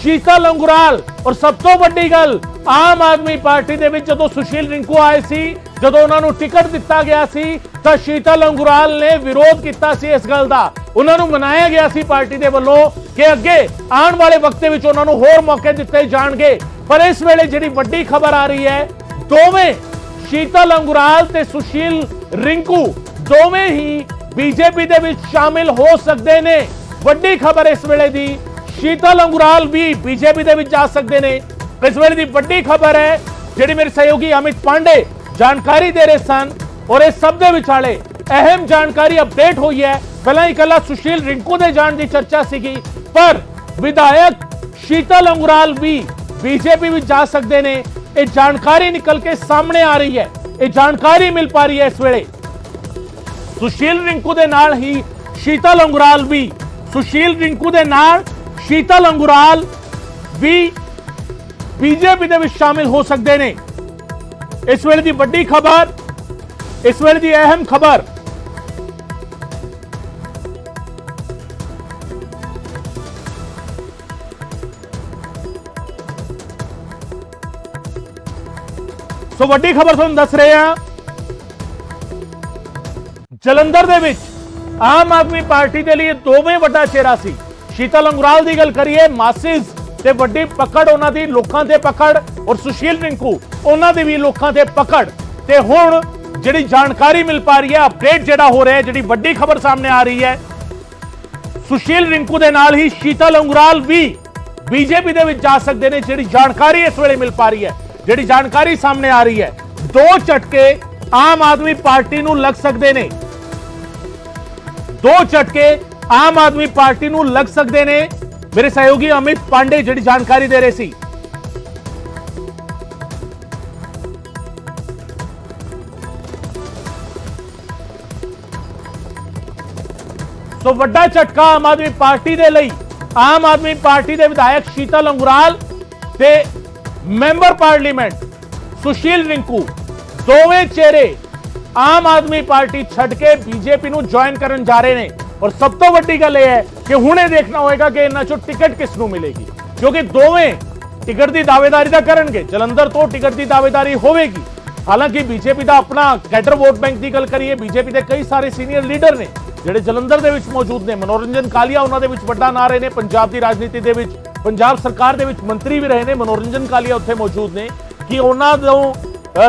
शीतल अंगुराल और सब तो बड़ी गल आम आदमी पार्टी दे विच जदों सुशील रिंकू आए सी जदों उन्हां नूं टिकट दिता गया सी तां शीतल अंगुराल ने विरोध किया सी इस गल दा उन्हां नूं मनाया गया सी पार्टी दे वल्लों कि अगे आने वाले वक्त दे विच उन्हां नूं होर मौके दिते जाणगे पर इस वेले जिहड़ी वड्डी खबर आ रही है दोवें शीतल अंगुराल ते सुशील रिंकू ਦੋਵੇਂ ਹੀ ਬੀਜੇਪੀ ਦੇ ਵਿੱਚ ਸ਼ਾਮਿਲ ਹੋ ਸਕਦੇ ਨੇ। ਵੱਡੀ ਖਬਰ ਇਸ ਵੇਲੇ ਦੀ, ਸ਼ੀਤਲ ਅੰਗੁਰਾਲ ਵੀ ਬੀਜੇਪੀ ਦੇ ਵਿੱਚ ਜਾ ਸਕਦੇ ਨੇ। ਇਸ ਵੇਲੇ ਦੀ ਵੱਡੀ ਖਬਰ ਹੈ ਜਿਹੜੀ ਮੇਰੇ ਸਹਿਯੋਗੀ ਅਮਿਤ ਪਾਂਡੇ ਜਾਣਕਾਰੀ ਦੇ ਰਹੇ ਸਨ, ਔਰ ਇਸ ਸਭ ਦੇ ਵਿਚਾਲੇ ਅਹਿਮ ਜਾਣਕਾਰੀ ਅਪਡੇਟ ਹੋਈ ਹੈ। ਪਹਿਲਾਂ ਇਕੱਲਾ ਸੁਸ਼ੀਲ ਰਿੰਕੂ ਦੇ ਜਾਣ ਦੀ ਚਰਚਾ ਸੀਗੀ, ਪਰ ਵਿਧਾਇਕ ਸ਼ੀਤਲ ਅੰਗੁਰਾਲ ਵੀ ਬੀਜੇਪੀ ਵਿੱਚ ਜਾ ਸਕਦੇ ਨੇ। ਇਹ ਜਾਣਕਾਰੀ ਨਿਕਲ ਕੇ ਸਾਹਮਣੇ ਆ ਰਹੀ ਹੈ, ਇਹ ਜਾਣਕਾਰੀ ਮਿਲ ਪਾ ਰਹੀ ਹੈ ਇਸ ਵੇਲੇ। ਸੁਸ਼ੀਲ ਰਿੰਕੂ ਦੇ ਨਾਲ ਹੀ ਸ਼ੀਤਲ ਅੰਗੁਰਾਲ ਵੀ, ਸੁਸ਼ੀਲ ਰਿੰਕੂ ਦੇ ਨਾਲ ਸ਼ੀਤਲ ਅੰਗੁਰਾਲ ਵੀ ਬੀਜੇਪੀ ਦੇ ਵਿੱਚ ਸ਼ਾਮਿਲ ਹੋ ਸਕਦੇ ਨੇ। ਇਸ ਵੇਲੇ ਦੀ ਵੱਡੀ ਖਬਰ, ਇਸ ਵੇਲੇ ਦੀ ਅਹਿਮ ਖਬਰ, ਸੋ ਵੱਡੀ ਖਬਰ ਤੁਹਾਨੂੰ ਦੱਸ ਰਹੇ ਹਾਂ। ਜਲੰਧਰ ਦੇ ਵਿੱਚ ਆਮ ਆਦਮੀ ਪਾਰਟੀ ਦੇ ਲਈ ਦੋਵੇਂ ਵੱਡਾ ਚਿਹਰਾ ਸੀ। ਸ਼ੀਤਲ ਅੰਗੁਰਾਲ ਦੀ ਗੱਲ ਕਰੀਏ, ਮਾਸਿਸ ਤੇ ਵੱਡੀ ਪਕੜ ਉਹਨਾਂ ਦੀ, ਲੋਕਾਂ ਤੇ ਪਕੜ, ਔਰ ਸੁਸ਼ੀਲ ਰਿੰਕੂ ਉਹਨਾਂ ਦੀ ਵੀ ਲੋਕਾਂ ਤੇ ਪਕੜ। ਤੇ ਹੁਣ ਜਿਹੜੀ ਜਾਣਕਾਰੀ ਮਿਲ ਪਾ ਰਹੀ ਹੈ, ਅਪਡੇਟ ਜਿਹੜਾ ਹੋ ਰਿਹਾ ਹੈ, ਜਿਹੜੀ ਵੱਡੀ ਖਬਰ ਸਾਹਮਣੇ ਆ ਰਹੀ ਹੈ, ਸੁਸ਼ੀਲ ਰਿੰਕੂ ਦੇ ਨਾਲ ਹੀ ਸ਼ੀਤਲ ਅੰਗੁਰਾਲ ਵੀ ਬੀਜੇਪੀ ਦੇ ਵਿੱਚ ਜਾ ਸਕਦੇ ਨੇ। ਜਿਹੜੀ ਜਾਣਕਾਰੀ ਇਸ ਵੇਲੇ ਮਿਲ ਪਾ ਰਹੀ ਹੈ, ਜਿਹੜੀ ਜਾਣਕਾਰੀ ਸਾਹਮਣੇ ਆ ਰਹੀ ਹੈ, ਦੋ ਝਟਕੇ ਆਮ ਆਦਮੀ ਪਾਰਟੀ ਨੂੰ ਲੱਗ ਸਕਦੇ ਨੇ। ਦੋ ਝਟਕੇ ਆਮ ਆਦਮੀ ਪਾਰਟੀ ਨੂੰ ਲੱਗ ਸਕਦੇ ਨੇ। ਮੇਰੇ ਸਹਿਯੋਗੀ ਅਮਿਤ ਪਾਂਡੇ ਜਿਹੜੀ ਜਾਣਕਾਰੀ ਦੇ ਰਹੇ ਸੀ। ਸੋ ਵੱਡਾ ਝਟਕਾ ਆਮ ਆਦਮੀ ਪਾਰਟੀ ਦੇ ਲਈ, ਆਮ ਆਦਮੀ ਪਾਰਟੀ ਦੇ ਵਿਧਾਇਕ ਸ਼ੀਤਲ ਅੰਗੁਰਾਲ ਤੇ ਮੈਂਬਰ ਪਾਰਲੀਮੈਂਟ ਸੁਸ਼ੀਲ ਰਿੰਕੂ, ਦੋਵੇਂ ਚਿਹਰੇ ਆਮ ਆਦਮੀ ਪਾਰਟੀ ਛੱਡ ਕੇ ਬੀਜੇਪੀ ਨੂੰ ਜੁਆਇਨ ਕਰਨ ਜਾ ਰਹੇ ਨੇ। ਔਰ ਸਭ ਤੋਂ ਵੱਡੀ ਗੱਲ ਇਹ ਹੈ ਕਿ ਹੁਣ ਇਹ ਦੇਖਣਾ ਹੋਏਗਾ ਕਿ ਇਹਨਾਂ ਚੋਂ ਟਿਕਟ ਕਿਸ ਨੂੰ ਮਿਲੇਗੀ, ਕਿਉਂਕਿ ਦੋਵੇਂ ਟਿਕਟ ਦੀ ਦਾਅਵੇਦਾਰੀ ਤਾਂ ਕਰਨਗੇ। ਜਲੰਧਰ ਤੋਂ ਟਿਕਟ ਦੀ ਦਾਅਵੇਦਾਰੀ ਹੋਵੇਗੀ। ਹਾਲਾਂਕਿ ਬੀਜੇਪੀ ਦਾ ਆਪਣਾ ਕੈਡਰ ਵੋਟ ਬੈਂਕ ਦੀ ਗੱਲ ਕਰੀਏ, ਬੀਜੇਪੀ ਦੇ ਕਈ ਸਾਰੇ ਸੀਨੀਅਰ ਲੀਡਰ ਨੇ ਜਿਹੜੇ ਜਲੰਧਰ ਦੇ ਵਿੱਚ ਮੌਜੂਦ ਨੇ। ਮਨੋਰੰਜਨ ਕਾਲੀਆ ਉਹਨਾਂ ਦੇ ਵਿੱਚ ਵੱਡਾ ਨਾਂ ਰਹੇ ਨੇ ਪੰਜਾਬ ਦੀ ਰਾਜਨੀਤੀ ਦੇ ਵਿੱਚ, ਪੰਜਾਬ ਸਰਕਾਰ ਦੇ ਵਿੱਚ ਮੰਤਰੀ ਵੀ ਰਹੇ ਨੇ। ਮਨੋਰੰਜਨ ਕਾਲੀਆ ਉੱਥੇ ਮੌਜੂਦ ਨੇ ਕਿ ਉਹਨਾਂ ਤੋਂ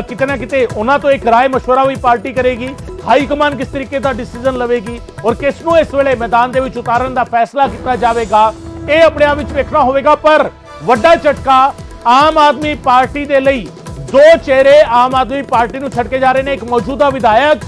ਕਿਤੇ ਨਾ ਕਿਤੇ ਉਹਨਾਂ ਤੋਂ ਇੱਕ ਰਾਏ ਮਸ਼ਵਰਾ ਵੀ ਪਾਰਟੀ ਕਰੇਗੀ। ਹਾਈ ਕਮਾਨ ਕਿਸ ਤਰੀਕੇ ਦਾ ਡਿਸੀਜਨ ਲਵੇਗੀ ਔਰ ਕਿਸ ਨੂੰ ਇਸ ਵੇਲੇ ਮੈਦਾਨ ਦੇ ਵਿੱਚ ਉਤਾਰਨ ਦਾ ਫੈਸਲਾ ਕੀਤਾ ਜਾਵੇਗਾ, ਇਹ ਆਪਣੇ ਆਪ ਵਿੱਚ ਵੇਖਣਾ ਹੋਵੇਗਾ। ਪਰ ਵੱਡਾ ਝਟਕਾ ਆਮ ਆਦਮੀ ਪਾਰਟੀ ਦੇ ਲਈ, ਦੋ ਚਿਹਰੇ ਆਮ ਆਦਮੀ ਪਾਰਟੀ ਨੂੰ ਛੱਡ ਕੇ ਜਾ ਰਹੇ ਨੇ। ਇੱਕ ਮੌਜੂਦਾ ਵਿਧਾਇਕ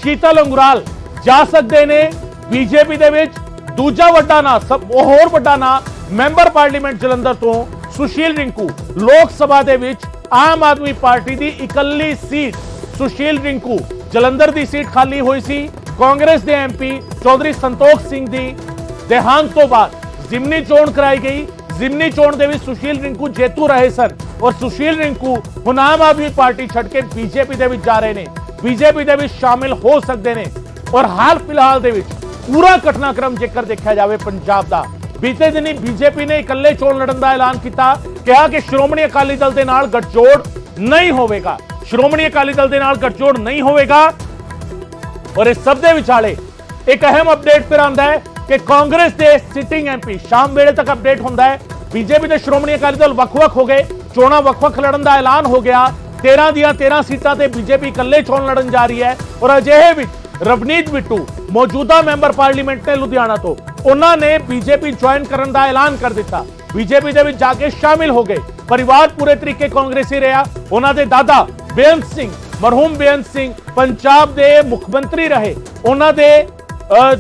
ਸ਼ੀਤਲ ਅੰਗੁਰਾਲ ਜਾ ਸਕਦੇ ਨੇ ਬੀਜੇਪੀ ਦੇ ਵਿੱਚ। ਦੂਜਾ ਵੱਡਾ ਨਾਂ, ਹੋਰ ਵੱਡਾ ਨਾਂ, ਮੈਂਬਰ ਪਾਰਲੀਮੈਂਟ ਜਲੰਧਰ ਤੋਂ ਸੁਸ਼ੀਲ ਰਿੰਕੂ। ਲੋਕ ਸਭਾ ਦੇ ਵਿੱਚ ਆਮ ਆਦਮੀ ਪਾਰਟੀ ਦੀ ਇਕੱਲੀ ਸੀਟ ਸੁਸ਼ੀਲ ਰਿੰਕੂ, ਜਲੰਧਰ ਦੀ ਸੀਟ ਖਾਲੀ ਹੋਈ ਸੀ। ਕਾਂਗਰਸ ਦੇ ਐਮਪੀ ਚੌਧਰੀ ਸੰਤੋਖ ਸਿੰਘ ਦੀ ਦੇਹਾਂਤ ਤੋਂ ਬਾਅਦ ਜ਼ਿਮਨੀ ਚੋਣ ਕਰਾਈ ਗਈ। ਜ਼ਿਮਨੀ ਚੋਣ ਦੇ ਵਿੱਚ ਸੁਸ਼ੀਲ ਰਿੰਕੂ ਜੇਤੂ ਰਹੇ ਸਨ ਔਰ ਸੁਸ਼ੀਲ ਰਿੰਕੂ ਹੁਣ ਆਮ ਆਦਮੀ ਪਾਰਟੀ ਛੱਡ ਕੇ ਬੀਜੇਪੀ ਦੇ ਵਿੱਚ ਜਾ ਰਹੇ ਨੇ, ਬੀਜੇਪੀ ਦੇ ਵਿੱਚ ਸ਼ਾਮਿਲ ਹੋ ਸਕਦੇ ਨੇ। ਔਰ ਹਾਲ ਫਿਲਹਾਲ ਦੇ ਵਿੱਚ ਪੂਰਾ ਘਟਨਾਕ੍ਰਮ ਜੇਕਰ ਦੇਖਿਆ ਜਾਵੇ ਪੰਜਾਬ ਦਾ, ਬੀਤੇ ਦਿਨੀ ਬੀਜੇਪੀ ਨੇ ਇਕੱਲੇ ਚੋਣ ਲੜਨ ਦਾ ਐਲਾਨ ਕੀਤਾ, ਕਿਹਾ ਕਿ ਸ਼੍ਰੋਮਣੀ ਅਕਾਲੀ ਦਲ ਦੇ ਨਾਲ ਗੱਠਜੋੜ ਨਹੀਂ ਹੋਵੇਗਾ, ਸ਼੍ਰੋਮਣੀ ਅਕਾਲੀ ਦਲ ਦੇ ਨਾਲ ਗੱਠਜੋੜ ਨਹੀਂ ਹੋਵੇਗਾ। ਔਰ ਇਸ ਸਭ ਦੇ ਵਿਚਾਲੇ ਇੱਕ ਅਹਿਮ ਅਪਡੇਟ ਫਿਰ ਆਉਂਦਾ ਹੈ ਕਿ ਕਾਂਗਰਸ ਦੇ ਸਿਟਿੰਗ ਐਮਪੀ, ਸ਼ਾਮ ਵੇਲੇ ਤੱਕ ਅਪਡੇਟ ਹੁੰਦਾ ਹੈ, ਬੀਜੇਪੀ ਤੇ ਸ਼੍ਰੋਮਣੀ ਅਕਾਲੀ ਦਲ ਵੱਖ-ਵੱਖ ਹੋ ਗਏ, ਚੋਣਾਂ ਵੱਖ-ਵੱਖ ਲੜਨ ਦਾ ਐਲਾਨ ਹੋ ਗਿਆ। 13 ਦੀਆਂ 13 ਸੀਟਾਂ ਤੇ ਬੀਜੇਪੀ ਇਕੱਲੇ ਚੋਣ ਲੜਨ ਜਾ ਰਹੀ ਹੈ। ਔਰ ਅਜਿਹੇ ਵਿੱਚ ਰਵਨੀਤ ਬਿੱਟੂ, ਮੌਜੂਦਾ ਮੈਂਬਰ ਪਾਰਲੀਮੈਂਟ ਨੇ ਲੁਧਿਆਣਾ ਤੋਂ, ਉਹਨਾਂ ਨੇ ਬੀਜੇਪੀ ਜੁਆਇਨ ਕਰਨ ਦਾ ਐਲਾਨ ਕਰ ਦਿੱਤਾ, ਬੀਜੇਪੀ ਦੇ ਵਿੱਚ ਜਾ ਕੇ ਸ਼ਾਮਿਲ ਹੋ ਗਏ। ਪਰਿਵਾਰ ਪੂਰੇ ਤਰੀਕੇ ਕਾਂਗਰਸੀ ਰਿਹਾ। ਉਹਨਾਂ ਦੇ ਦਾਦਾ ਬੇਅੰਤ ਸਿੰਘ, ਮਰਹੂਮ ਬੇਅੰਤ ਸਿੰਘ ਪੰਜਾਬ ਦੇ ਮੁੱਖ ਮੰਤਰੀ ਰਹੇ। ਉਹਨਾਂ ਦੇ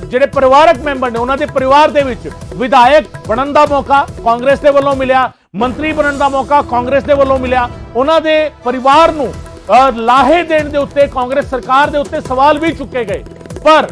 ਜਿਹੜੇ ਪਰਿਵਾਰਕ ਮੈਂਬਰ ਨੇ, ਉਹਨਾਂ ਦੇ ਪਰਿਵਾਰ ਦੇ ਵਿੱਚ ਵਿਧਾਇਕ ਬਣਨ ਦਾ ਮੌਕਾ ਕਾਂਗਰਸ ਦੇ ਵੱਲੋਂ ਮਿਲਿਆ, ਮੰਤਰੀ ਬਣਨ ਦਾ ਮੌਕਾ ਕਾਂਗਰਸ ਦੇ ਵੱਲੋਂ ਮਿਲਿਆ। ਉਹਨਾਂ ਦੇ ਪਰਿਵਾਰ ਨੂੰ ਲਾਹੇ ਦੇਣ ਦੇ ਉੱਤੇ ਕਾਂਗਰਸ ਸਰਕਾਰ ਦੇ ਉੱਤੇ ਸਵਾਲ ਵੀ ਚੁੱਕੇ ਗਏ, ਪਰ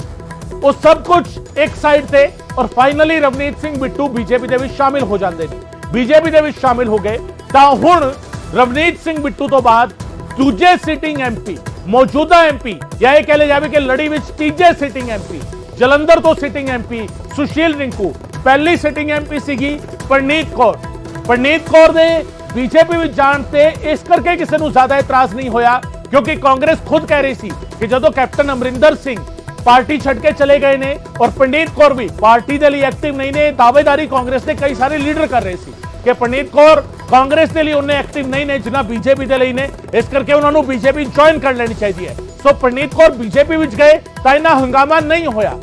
ਉਹ ਸਭ ਕੁਝ ਇੱਕ ਸਾਈਡ ਤੇ ਔਰ ਫਾਈਨਲੀ ਰਵਨੀਤ ਸਿੰਘ ਬਿੱਟੂ ਬੀਜੇਪੀ ਦੇ ਵਿੱਚ ਸ਼ਾਮਿਲ ਹੋ ਜਾਂਦੇ ਨੇ, ਬੀਜੇਪੀ ਦੇ ਵਿੱਚ ਸ਼ਾਮਿਲ ਹੋ ਗਏ। ਤਾਂ ਹੁਣ ਰਵਨੀਤ ਸਿੰਘ ਬਿੱਟੂ ਤੋਂ ਬਾਅਦ ਦੂਜੇ ਸਿਟਿੰਗ ਐਮਪੀ, ਮੌਜੂਦਾ ਐਮਪੀ, ਜਾਂ ਇਹ ਕਹਿ ਲਿਆ ਜਾਵੇ ਕਿ ਲੜੀ ਵਿੱਚ ਤੀਜੇ ਸਿਟਿੰਗ ਐਮਪੀ, ਜਲੰਧਰ ਤੋਂ ਸਿਟਿੰਗ ਐਮਪੀ ਸੁਸ਼ੀਲ ਰਿੰਕੂ। ਪਹਿਲੀ ਸਿਟਿੰਗ ਐਮਪੀ ਸੀਗੀ ਪਰਨੀਤ ਕੌਰ। ਪਰਨੀਤ ਕੌਰ ਦੇ ਬੀਜੇਪੀ ਵਿੱਚ ਜਾਣ ਤੇ ਇਸ ਕਰਕੇ ਕਿਸੇ ਨੂੰ ਜ਼ਿਆਦਾ ਇਤਰਾਜ਼ ਨਹੀਂ ਹੋਇਆ, ਕਿਉਂਕਿ ਕਾਂਗਰਸ ਖੁਦ ਕਹਿ ਰਹੀ ਸੀ ਕਿ ਜਦੋਂ ਕੈਪਟਨ ਅਮਰਿੰਦਰ ਸਿੰਘ ਪਾਰਟੀ ਛੱਡ ਕੇ ਚਲੇ ਗਏ ਨੇ ਔਰ ਪਰਨੀਤ ਕੌਰ ਵੀ ਪਾਰਟੀ ਦੇ ਲਈ ਐਕਟਿਵ ਨਹੀਂ ਨੇ, ਦਾਅਵੇਦਾਰੀ ਕਾਂਗਰਸ ਦੇ ਕਈ ਸਾਰੇ ਲੀਡਰ ਕਰ ਰਹੇ ਸੀ ਕਿ ਪਰਨੀਤ ਕੌਰ ਕਾਂਗਰਸ ਦੇ ਲਈ ਉਹਨੇ ਐਕਟਿਵ ਨਹੀਂ ਨੇ ਜਿੰਨਾ ਬੀਜੇਪੀ ਦੇ ਲਈ ਨੇ, ਇਸ ਕਰਕੇ ਉਹਨਾਂ ਨੂੰ ਬੀਜੇਪੀ ਜੁਆਇਨ ਕਰ ਲੈਣੀ ਚਾਹੀਦੀ ਹੈ। ਸੋ ਪ੍ਰਨੀਤ ਕੌਰ ਬੀਜੇਪੀ ਵਿੱਚ ਗਏ ਤਾਂ ਇਹਨਾਂ ਹੰਗਾਮਾ ਨਹੀਂ ਹੋਇਆ।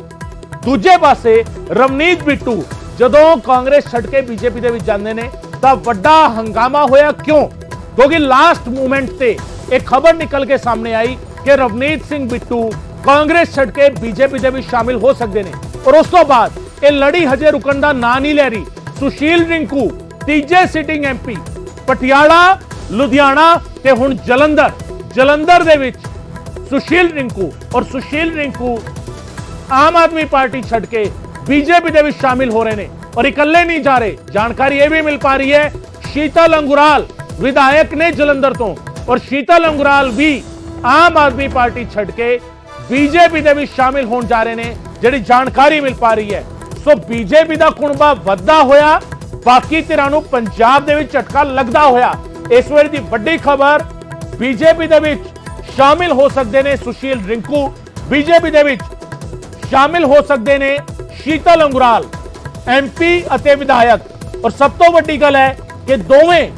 ਦੂਜੇ ਪਾਸੇ ਰਵਨੀਤ ਬਿੱਟੂ ਜਦੋਂ ਕਾਂਗਰਸ ਛੱਡ ਕੇ ਬੀਜੇਪੀ ਦੇ ਵਿੱਚ ਜਾਂਦੇ ਨੇ ਤਾਂ ਵੱਡਾ ਹੰਗਾਮਾ ਹੋਇਆ। ਕਿਉਂ? ਕਿਉਂਕਿ ਲਾਸਟ ਮੂਮੈਂਟ ਤੇ ਇੱਕ ਖਬਰ ਨਿਕਲ ਕੇ ਸਾਹਮਣੇ ਆਈ ਕਿ ਰਵਨੀਤ ਸਿੰਘ ਬਿੱਟੂ ਕਾਂਗਰਸ ਛੱਡ ਕੇ ਬੀਜੇਪੀ ਦੇ ਵਿੱਚ ਸ਼ਾਮਿਲ ਹੋ ਸਕਦੇ ਨੇ ਔਰ ਉਸ ਤੋਂ ਬਾਅਦ ਇਹ ਲੜੀ ਹਜੇ ਰੁਕਣ ਦਾ ਨਾਂ ਨਹੀਂ ਲੈ ਰਹੀ। ਸੁਸ਼ੀਲ ਰਿੰਕੂ ਤੀਜੇ ਸਿਟਿੰਗ ਐਮਪੀ ਪਟਿਆਲਾ, ਲੁਧਿਆਣਾ ਤੇ ਹੁਣ ਜਲੰਧਰ ਦੇ ਵਿੱਚ ਸੁਸ਼ੀਲ ਰਿੰਕੂ ਔਰ ਸੁਸ਼ੀਲ ਰਿੰਕੂ ਆਮ ਆਦਮੀ ਪਾਰਟੀ ਛੱਡ ਕੇ ਬੀਜੇਪੀ ਦੇ ਵਿੱਚ ਸ਼ਾਮਿਲ ਹੋ ਰਹੇ ਨੇ ਔਰ ਇਕੱਲੇ ਨਹੀਂ ਜਾ ਰਹੇ। ਜਾਣਕਾਰੀ ਇਹ ਵੀ ਮਿਲ ਪਾ ਰਹੀ ਹੈ ਸ਼ੀਤਲ ਅੰਗੁਰਾਲ ਵਿਧਾਇਕ ਨੇ ਜਲੰਧਰ ਤੋਂ ਔਰ ਸ਼ੀਤਲ ਅੰਗੁਰਾਲ ਵੀ ਆਮ ਆਦਮੀ ਪਾਰਟੀ ਛੱਡ ਕੇ ਬੀਜੇਪੀ ਦੇ ਵਿੱਚ ਸ਼ਾਮਿਲ ਹੋਣ ਜਾ ਰਹੇ ਨੇ, ਜਿਹੜੀ ਜਾਣਕਾਰੀ ਮਿਲ ਪਾ ਰਹੀ ਹੈ। ਸੋ ਬੀਜੇਪੀ ਦਾ ਕੁਣਬਾ ਵੱਧਦਾ ਹੋਇਆ, ਬਾਕੀ ਧਿਰਾਂ ਨੂੰ ਪੰਜਾਬ ਦੇ ਵਿੱਚ ਝਟਕਾ ਲੱਗਦਾ ਹੋਇਆ। ਇਸ ਵੇਲੇ ਦੀ ਵੱਡੀ ਖਬਰ ਬੀਜੇਪੀ ਦੇ ਵਿੱਚ ਸ਼ਾਮਿਲ ਹੋ ਸਕਦੇ ਨੇ ਸੁਸ਼ੀਲ ਰਿੰਕੂ, ਬੀਜੇਪੀ ਦੇ ਵਿੱਚ ਸ਼ਾਮਿਲ ਹੋ ਸਕਦੇ ਨੇ ਸ਼ੀਤਲ ਅੰਗੁਰਾਲ ਐਮਪੀ ਅਤੇ ਵਿਧਾਇਕ। ਔਰ ਸਭ ਤੋਂ ਵੱਡੀ ਗੱਲ ਹੈ ਕਿ ਦੋਵੇਂ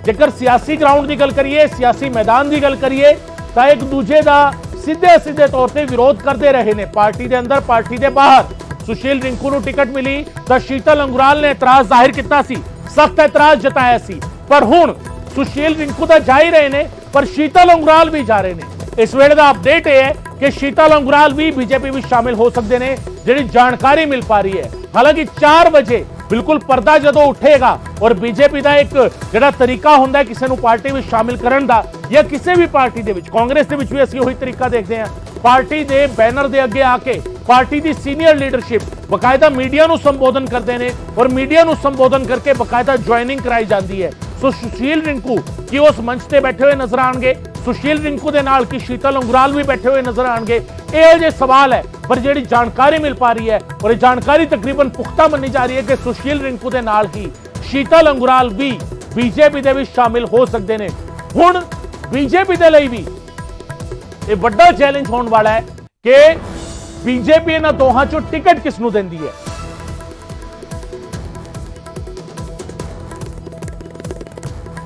ਜੇਕਰ ਸਿਆਸੀ ਗਰਾਊਂਡ ਦੀ ਗੱਲ ਕਰੀਏ, ਸਿਆਸੀ ਮੈਦਾਨ ਦੀ ਗੱਲ ਕਰੀਏ ਤਾਂ ਇੱਕ ਦੂਜੇ ਦਾ ਸਿੱਧੇ ਤੌਰ ਤੇ ਵਿਰੋਧ ਕਰਦੇ ਰਹੇ ਨੇ, ਪਾਰਟੀ ਦੇ ਅੰਦਰ, ਪਾਰਟੀ ਦੇ ਬਾਹਰ। ਸੁਸ਼ੀਲ ਰਿੰਕੂ ਨੂੰ ਟਿਕਟ ਮਿਲੀ ਤਾਂ ਸ਼ੀਤਲ ਅੰਗੁਰਾਲ ਨੇ ਇਤਰਾਜ਼ ਜ਼ਾਹਿਰ ਕੀਤਾ ਸੀ, ਸਖਤ ਇਤਰਾਜ਼ ਜਤਾਇਆ ਸੀ। ਪਰ ਹੁਣ ਸੁਸ਼ੀਲ ਰਿੰਕੂ ਤਾਂ ਜਾ ਹੀ ਰਹੇ ਨੇ ਪਰ ਸ਼ੀਤਲ ਅੰਗੁਰਾਲ ਵੀ ਜਾ ਰਹੇ ਨੇ। ਇਸ ਵੇਲੇ ਦਾ ਅਪਡੇਟ ਇਹ ਹੈ ਕਿ ਸ਼ੀਤਲ ਅੰਗੁਰਾਲ ਵੀ ਬੀਜੇਪੀ ਵਿੱਚ ਸ਼ਾਮਿਲ ਹੋ ਸਕਦੇ ਨੇ, ਜਿਹੜੀ ਜਾਣਕਾਰੀ ਮਿਲ ਪਾ ਰਹੀ ਹੈ। ਹਾਲਾਂਕਿ 4 ਵਜੇ ਬਿਲਕੁਲ ਪਰਦਾ ਜਦੋਂ ਉੱਠੇਗਾ ਔਰ ਬੀਜੇਪੀ ਦਾ ਇੱਕ ਜਿਹੜਾ ਤਰੀਕਾ ਹੁੰਦਾ ਹੈ ਕਿਸੇ ਨੂੰ ਪਾਰਟੀ ਵਿੱਚ ਸ਼ਾਮਿਲ ਕਰਨ ਦਾ ਜਾਂ ਕਿਸੇ ਵੀ ਪਾਰਟੀ ਦੇ ਵਿੱਚ, ਕਾਂਗਰਸ ਦੇ ਵਿੱਚ ਵੀ ਅਸੀਂ ਉਹੀ ਤਰੀਕਾ ਦੇਖਦੇ ਹਾਂ। ਪਾਰਟੀ ਦੇ ਬੈਨਰ ਦੇ ਅੱਗੇ ਆ ਕੇ ਪਾਰਟੀ ਦੀ ਸੀਨੀਅਰ ਲੀਡਰਸ਼ਿਪ ਬਕਾਇਦਾ ਮੀਡੀਆ ਨੂੰ ਸੰਬੋਧਨ ਕਰਦੇ ਨੇ ਔਰ ਮੀਡੀਆ ਨੂੰ ਸੰਬੋਧਨ ਕਰਕੇ ਬਕਾਇਦਾ ਜੁਆਇਨਿੰਗ ਕਰਾਈ ਜਾਂਦੀ ਹੈ। ਸੋ ਸੁਸ਼ੀਲ ਰਿੰਕੂ ਕੀ ਉਸ ਮੰਚ ਤੇ ਬੈਠੇ ਹੋਏ ਨਜ਼ਰ ਆਣਗੇ? ਸੁਸ਼ੀਲ ਰਿੰਕੂ ਦੇ ਨਾਲ ਕੀ ਸ਼ੀਤਲ ਅੰਗੁਰਾਲ ਵੀ ਬੈਠੇ ਹੋਏ ਨਜ਼ਰ ਆਣਗੇ? ਇਹ ਜੇ ਸਵਾਲ ਹੈ, ਪਰ ਜਿਹੜੀ ਜਾਣਕਾਰੀ ਮਿਲ ਪਾ ਰਹੀ ਹੈ ਔਰ ਇਹ ਜਾਣਕਾਰੀ ਤਕਰੀਬਨ ਪੁਖਤਾ ਮੰਨੀ ਜਾ ਰਹੀ ਹੈ ਕਿ ਸੁਸ਼ੀਲ ਰਿੰਕੂ ਦੇ ਨਾਲ ਹੀ ਸ਼ੀਤਲ ਅੰਗੁਰਾਲ ਵੀ ਬੀਜੇਪੀ ਦੇ ਵਿੱਚ ਸ਼ਾਮਿਲ ਹੋ ਸਕਦੇ ਨੇ। ਹੁਣ ਬੀਜੇਪੀ ਦੇ ਲਈ ਵੀ ਇਹ ਵੱਡਾ ਚੈਲੰਜ ਹੋਣ ਵਾਲਾ ਹੈ ਕਿ ਬੀਜੇਪੀ ਇਹਨਾਂ ਦੋਹਾਂ ਚੋਂ ਟਿਕਟ ਕਿਸ ਨੂੰ ਦਿੰਦੀ ਹੈ।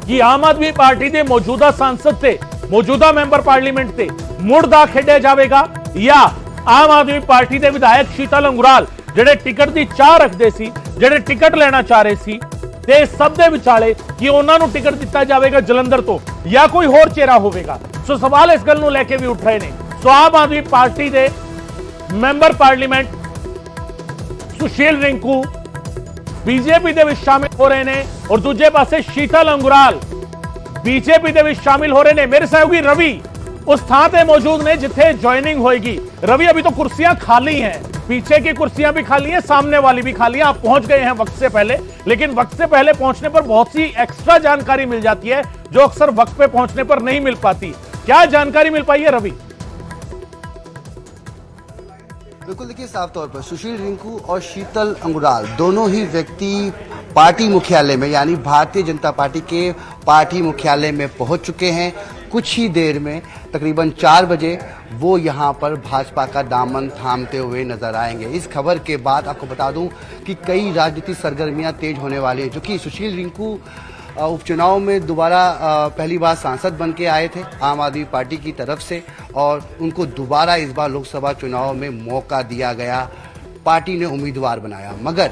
ਕਿ ਆਮ ਆਦਮੀ ਪਾਰਟੀ ਦੇ ਮੌਜੂਦਾ सांसद ਤੇ ਮੌਜੂਦਾ ਮੈਂਬਰ ਪਾਰਲੀਮੈਂਟ ਤੇ ਮੁੜ ਦਾ ਖੇਡਿਆ ਜਾਵੇਗਾ ਜਾਂ ਆਮ ਆਦਮੀ ਪਾਰਟੀ ਦੇ ਵਿਧਾਇਕ ਸ਼ੀਤਲ ਅੰਗੁਰਾਲ ਜਿਹੜੇ ਟਿਕਟ ਦੀ ਚਾਹ ਰੱਖਦੇ ਸੀ, ਜਿਹੜੇ ਟਿਕਟ ਲੈਣਾ ਚਾਹ ਰਹੇ ਸੀ ਤੇ ਸਭ ਦੇ ਵਿਚਾਲੇ ਕਿ ਉਹਨਾਂ ਨੂੰ ਟਿਕਟ ਦਿੱਤਾ ਜਾਵੇਗਾ ਜਲੰਧਰ ਤੋਂ ਜਾਂ ਕੋਈ ਹੋਰ ਚਿਹਰਾ ਹੋਵੇਗਾ। ਸੋ ਸਵਾਲ ਇਸ ਗੱਲ ਨੂੰ ਲੈ ਕੇ ਵੀ ਉੱਠ ਰਹੇ ਨੇ। ਸੋ ਆਮ ਆਦਮੀ ਪਾਰਟੀ ਦੇ member parliament Sushil Rinku BJP ਦੇ ਵਿੱਚ ਸ਼ਾਮਿਲ ਹੋ ਰਹੇ ਨੇ ਔਰ ਦੂਜੇ ਪਾਸੇ ਸ਼ੀਤਲ ਅੰਗੁਰਾਲ ਬੀਜੇਪੀ ਦੇ ਵਿੱਚ ਸ਼ਾਮਿਲ ਹੋ ਰਹੇ ਨੇ। ਮੇਰੇ सहयोगी रवि उस थां पे मौजूद ने जिथे ज्वाइनिंग होगी। रवि, अभी तो कुर्सियां खाली हैं, पीछे की कुर्सियां भी खाली हैं, सामने वाली भी खाली हैं। आप पहुंच गए हैं वक्त से पहले, लेकिन वक्त से पहले पहुंचने पर बहुत सी एक्स्ट्रा जानकारी मिल जाती है जो अक्सर वक्त पे पहुंचने पर नहीं मिल पाती। क्या जानकारी मिल पाई है रवि? बिल्कुल, देखिए साफ तौर पर सुशील रिंकू और शीतल अंगुराल दोनों ही व्यक्ति पार्टी मुख्यालय में यानी भारतीय जनता पार्टी के पार्टी मुख्यालय में पहुंच चुके हैं। कुछ ही देर में तकरीबन 4 बजे वो यहां पर भाजपा का दामन थामते हुए नजर आएंगे। इस खबर के बाद आपको बता दूं कि कई राजनीतिक सरगर्मियां तेज होने वाली हैं, क्योंकि सुशील रिंकू उपचुनाव में दोबारा पहली बार सांसद बन के आए थे आम आदमी पार्टी की तरफ से और उनको दोबारा इस बार लोकसभा चुनाव में मौका दिया गया, पार्टी ने उम्मीदवार बनाया। मगर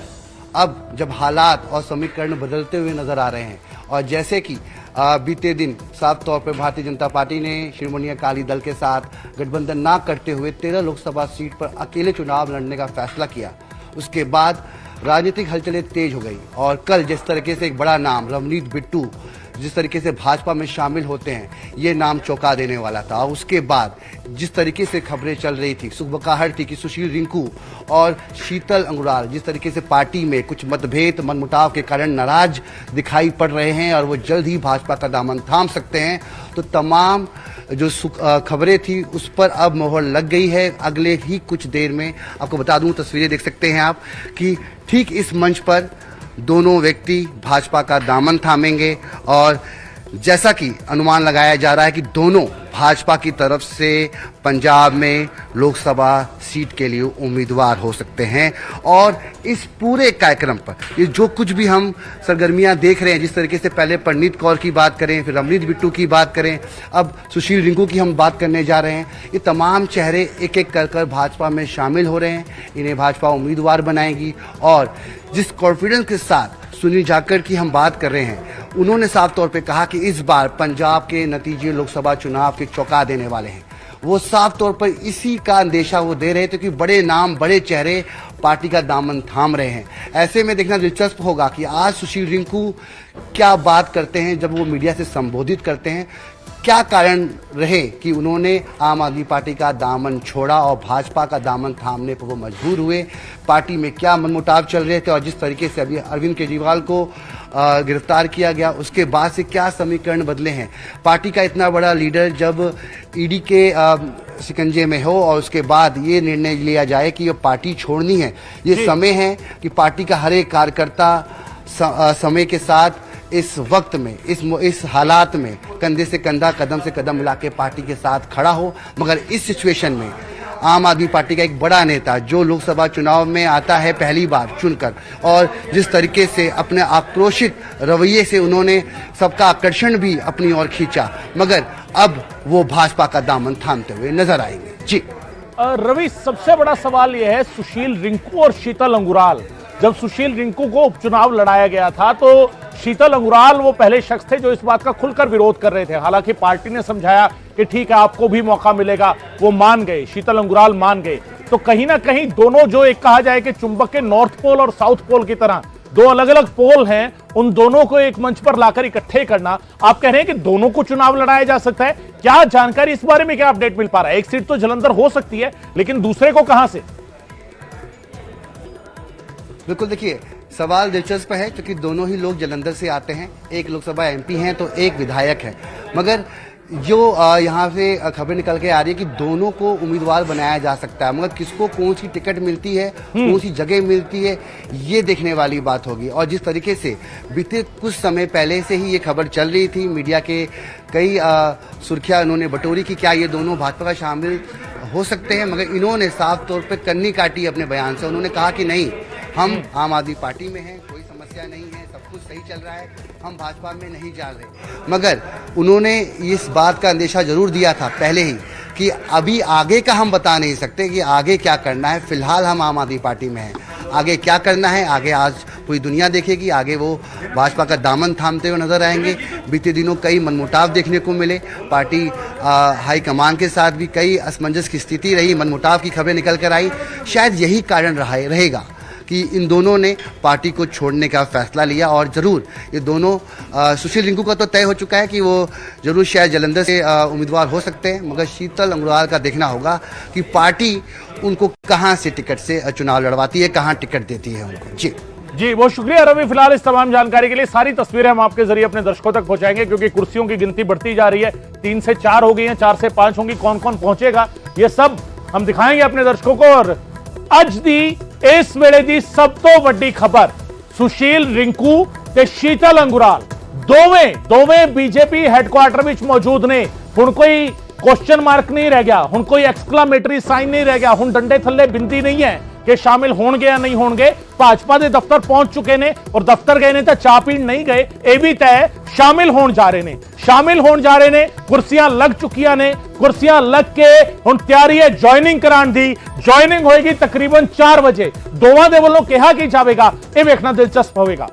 अब जब हालात और समीकरण बदलते हुए नजर आ रहे हैं और जैसे कि बीते दिन साफ तौर पर भारतीय जनता पार्टी ने शिरोमणि अकाली दल के साथ गठबंधन ना करते हुए 13 लोकसभा सीट पर अकेले चुनाव लड़ने का फैसला किया, उसके बाद राजनीतिक हलचलें तेज हो गई। और कल जिस तरीके से एक बड़ा नाम रवनीत बिट्टू जिस तरीके से भाजपा में शामिल होते हैं, ये नाम चौंका देने वाला था। उसके बाद जिस तरीके से खबरें चल रही थी, सुबकाहट थी कि सुशील रिंकू और शीतल अंगुराल जिस तरीके से पार्टी में कुछ मतभेद मनमुटाव के कारण नाराज दिखाई पड़ रहे हैं और वो जल्द ही भाजपा का दामन थाम सकते हैं, तो तमाम जो खबरें थी उस पर अब मोहर लग गई है। अगले ही कुछ देर में आपको बता दूं, तस्वीरें देख सकते हैं आप कि ठीक इस मंच पर दोनों व्यक्ति भाजपा का दामन थामेंगे और जैसा कि अनुमान लगाया जा रहा है कि दोनों भाजपा की तरफ से पंजाब में लोकसभा सीट के लिए उम्मीदवार हो सकते हैं। और इस पूरे कार्यक्रम पर ये जो कुछ भी हम सरगर्मियां देख रहे हैं, जिस तरीके से पहले परनीत कौर की बात करें, फिर रमनीत बिट्टू की बात करें, अब सुशील रिंकू की हम बात करने जा रहे हैं, ये तमाम चेहरे एक एक कर भाजपा में शामिल हो रहे हैं। इन्हें भाजपा उम्मीदवार बनाएगी। और जिस कॉन्फिडेंस के साथ सुनील जाखड़ की हम बात कर रहे हैं, उन्होंने साफ तौर पे कहा कि इस बार पंजाब के नतीजे लोकसभा चुनाव के चौंका देने वाले हैं। वो साफ तौर पर इसी का अंदेशा वो दे रहे थे कि बड़े नाम, बड़े चेहरे पार्टी का दामन थाम रहे हैं। ऐसे में देखना दिलचस्प होगा कि आज सुशील रिंकू क्या बात करते हैं जब वो मीडिया से संबोधित करते हैं। क्या कारण रहे कि उन्होंने आम आदमी पार्टी का दामन छोड़ा और भाजपा का दामन थामने पर वो मजबूर हुए। पार्टी में क्या मनमुटाव चल रहे थे और जिस तरीके से अभी अरविंद केजरीवाल को गिरफ्तार किया गया, उसके बाद से क्या समीकरण बदले हैं। पार्टी का इतना बड़ा लीडर जब ईडी के शिकंजे में हो और उसके बाद ये निर्णय लिया जाए कि ये पार्टी छोड़नी है, ये समय है कि पार्टी का हर एक कार्यकर्ता समय के साथ इस वक्त में, इस हालात में कंधे से कंधा, कदम से कदम मिला के पार्टी के साथ खड़ा हो। मगर इस सिचुएशन में आम आदमी पार्टी का एक बड़ा नेता जो लोकसभा चुनाव में आता है पहली बार चुनकर, और जिस तरीके से अपने आक्रोशित रवैये से उन्होंने सबका आकर्षण भी अपनी ओर खींचा, मगर अब वो भाजपा का दामन थामते हुए नजर आएंगे। जी रवि, सबसे बड़ा सवाल यह है, सुशील रिंकू और शीतल अंगुराल, जब सुशील रिंकू को उपचुनाव लड़ाया गया था तो शीतल अंगुराल वो पहले शख्स थे जो इस बात का खुलकर विरोध कर रहे थे। हालांकि पार्टी ने समझाया कि ठीक है, आपको भी मौका मिलेगा, वो मान गए, शीतल अंगुराल मान गए। तो कहीं ना कहीं दोनों, जो एक कहा जाए कि चुंबक के नॉर्थ पोल और साउथ पोल की तरह दो अलग अलग पोल हैं, उन दोनों को एक मंच पर लाकर इकट्ठे करना, आप कह रहे हैं कि दोनों को चुनाव लड़ाया जा सकता है। क्या जानकारी इस बारे में, क्या अपडेट मिल पा रहा है? एक सीट तो जालंधर हो सकती है, लेकिन दूसरे को कहां से? बिल्कुल, देखिए सवाल दिलचस्प है क्योंकि दोनों ही लोग जालंधर से आते हैं। एक लोकसभा एमपी हैं तो एक विधायक है। मगर जो यहाँ से खबर निकल के आ रही है कि दोनों को उम्मीदवार बनाया जा सकता है, मगर किसको कौन सी टिकट मिलती है, कौन सी जगह मिलती है, ये देखने वाली बात होगी। और जिस तरीके से बीते कुछ समय पहले से ही ये खबर चल रही थी, मीडिया के कई सुर्खियां उन्होंने बटोरी कि क्या ये दोनों भाजपा का शामिल हो सकते हैं, मगर इन्होंने साफ तौर पर कन्नी काटी अपने बयान से। उन्होंने कहा कि नहीं, हम आम आदमी पार्टी में हैं, कोई समस्या नहीं है, सब कुछ सही चल रहा है, हम भाजपा में नहीं जा रहे। मगर उन्होंने इस बात का अंदेशा जरूर दिया था पहले ही कि अभी आगे का हम बता नहीं सकते कि आगे क्या करना है। फिलहाल हम आम आदमी पार्टी में हैं, आगे क्या करना है, आगे आज पूरी दुनिया देखेगी। आगे वो भाजपा का दामन थामते हुए नजर आएंगे। बीते दिनों कई मनमुटाव देखने को मिले, पार्टी हाईकमान के साथ भी कई असमंजस की स्थिति रही, मनमुटाव की खबरें निकल कर आई। शायद यही कारण रहेगा कि इन दोनों ने पार्टी को छोड़ने का फैसला लिया। और जरूर ये दोनों, सुशील रिंकू का तो तय हो चुका है कि वो जरूर शायद जालंधर से उम्मीदवार हो सकते हैं, मगर शीतल अंगुराल का देखना होगा कि पार्टी उनको कहां से टिकट से चुनाव लड़वाती है, कहां टिकट देती है उनको। जी बहुत शुक्रिया रवि, फिलहाल इस तमाम जानकारी के लिए। सारी तस्वीरें हम आपके जरिए अपने दर्शकों तक पहुंचाएंगे, क्योंकि कुर्सियों की गिनती बढ़ती जा रही है। 3 से 4 हो गई है, 4 से 5 होंगी, कौन कौन पहुंचेगा ये सब हम दिखाएंगे अपने दर्शकों को। और ਅੱਜ ਦੀ ਇਸ ਵੇਲੇ ਦੀ ਸਭ ਤੋਂ ਵੱਡੀ ਖਬਰ, ਸੁਸ਼ੀਲ ਰਿੰਕੂ ਤੇ ਸ਼ੀਤਲ ਅੰਗੁਰਾਲ ਦੋਵੇਂ ਬੀਜੇਪੀ ਹੈੱਡਕੁਆਰਟਰ ਵਿੱਚ ਮੌਜੂਦ ਨੇ। ਹੁਣ ਕੋਈ क्वेश्चन मार्क नहीं रह गया, हुण कोई एक्सक्लामेटरी साइन नहीं रह गया, हुण डंडे थल्ले बिंदी नहीं है कि शामिल होणगे या नहीं होणगे। भाजपा के दफ्तर पहुंच चुके ने, और दफ्तर गए ने तो चाह पीण नहीं गए, यह भी तय शामिल होण जा रहे ने, कुर्सियां लग चुकियां ने, कुर्सियां लग के हुण तैयारी है ज्वाइनिंग कराने दी। ज्वाइनिंग होएगी तकरीबन 4 बजे। दोवां दे वल्लों कहा की जाएगा, यह वेखना दिलचस्प होगा।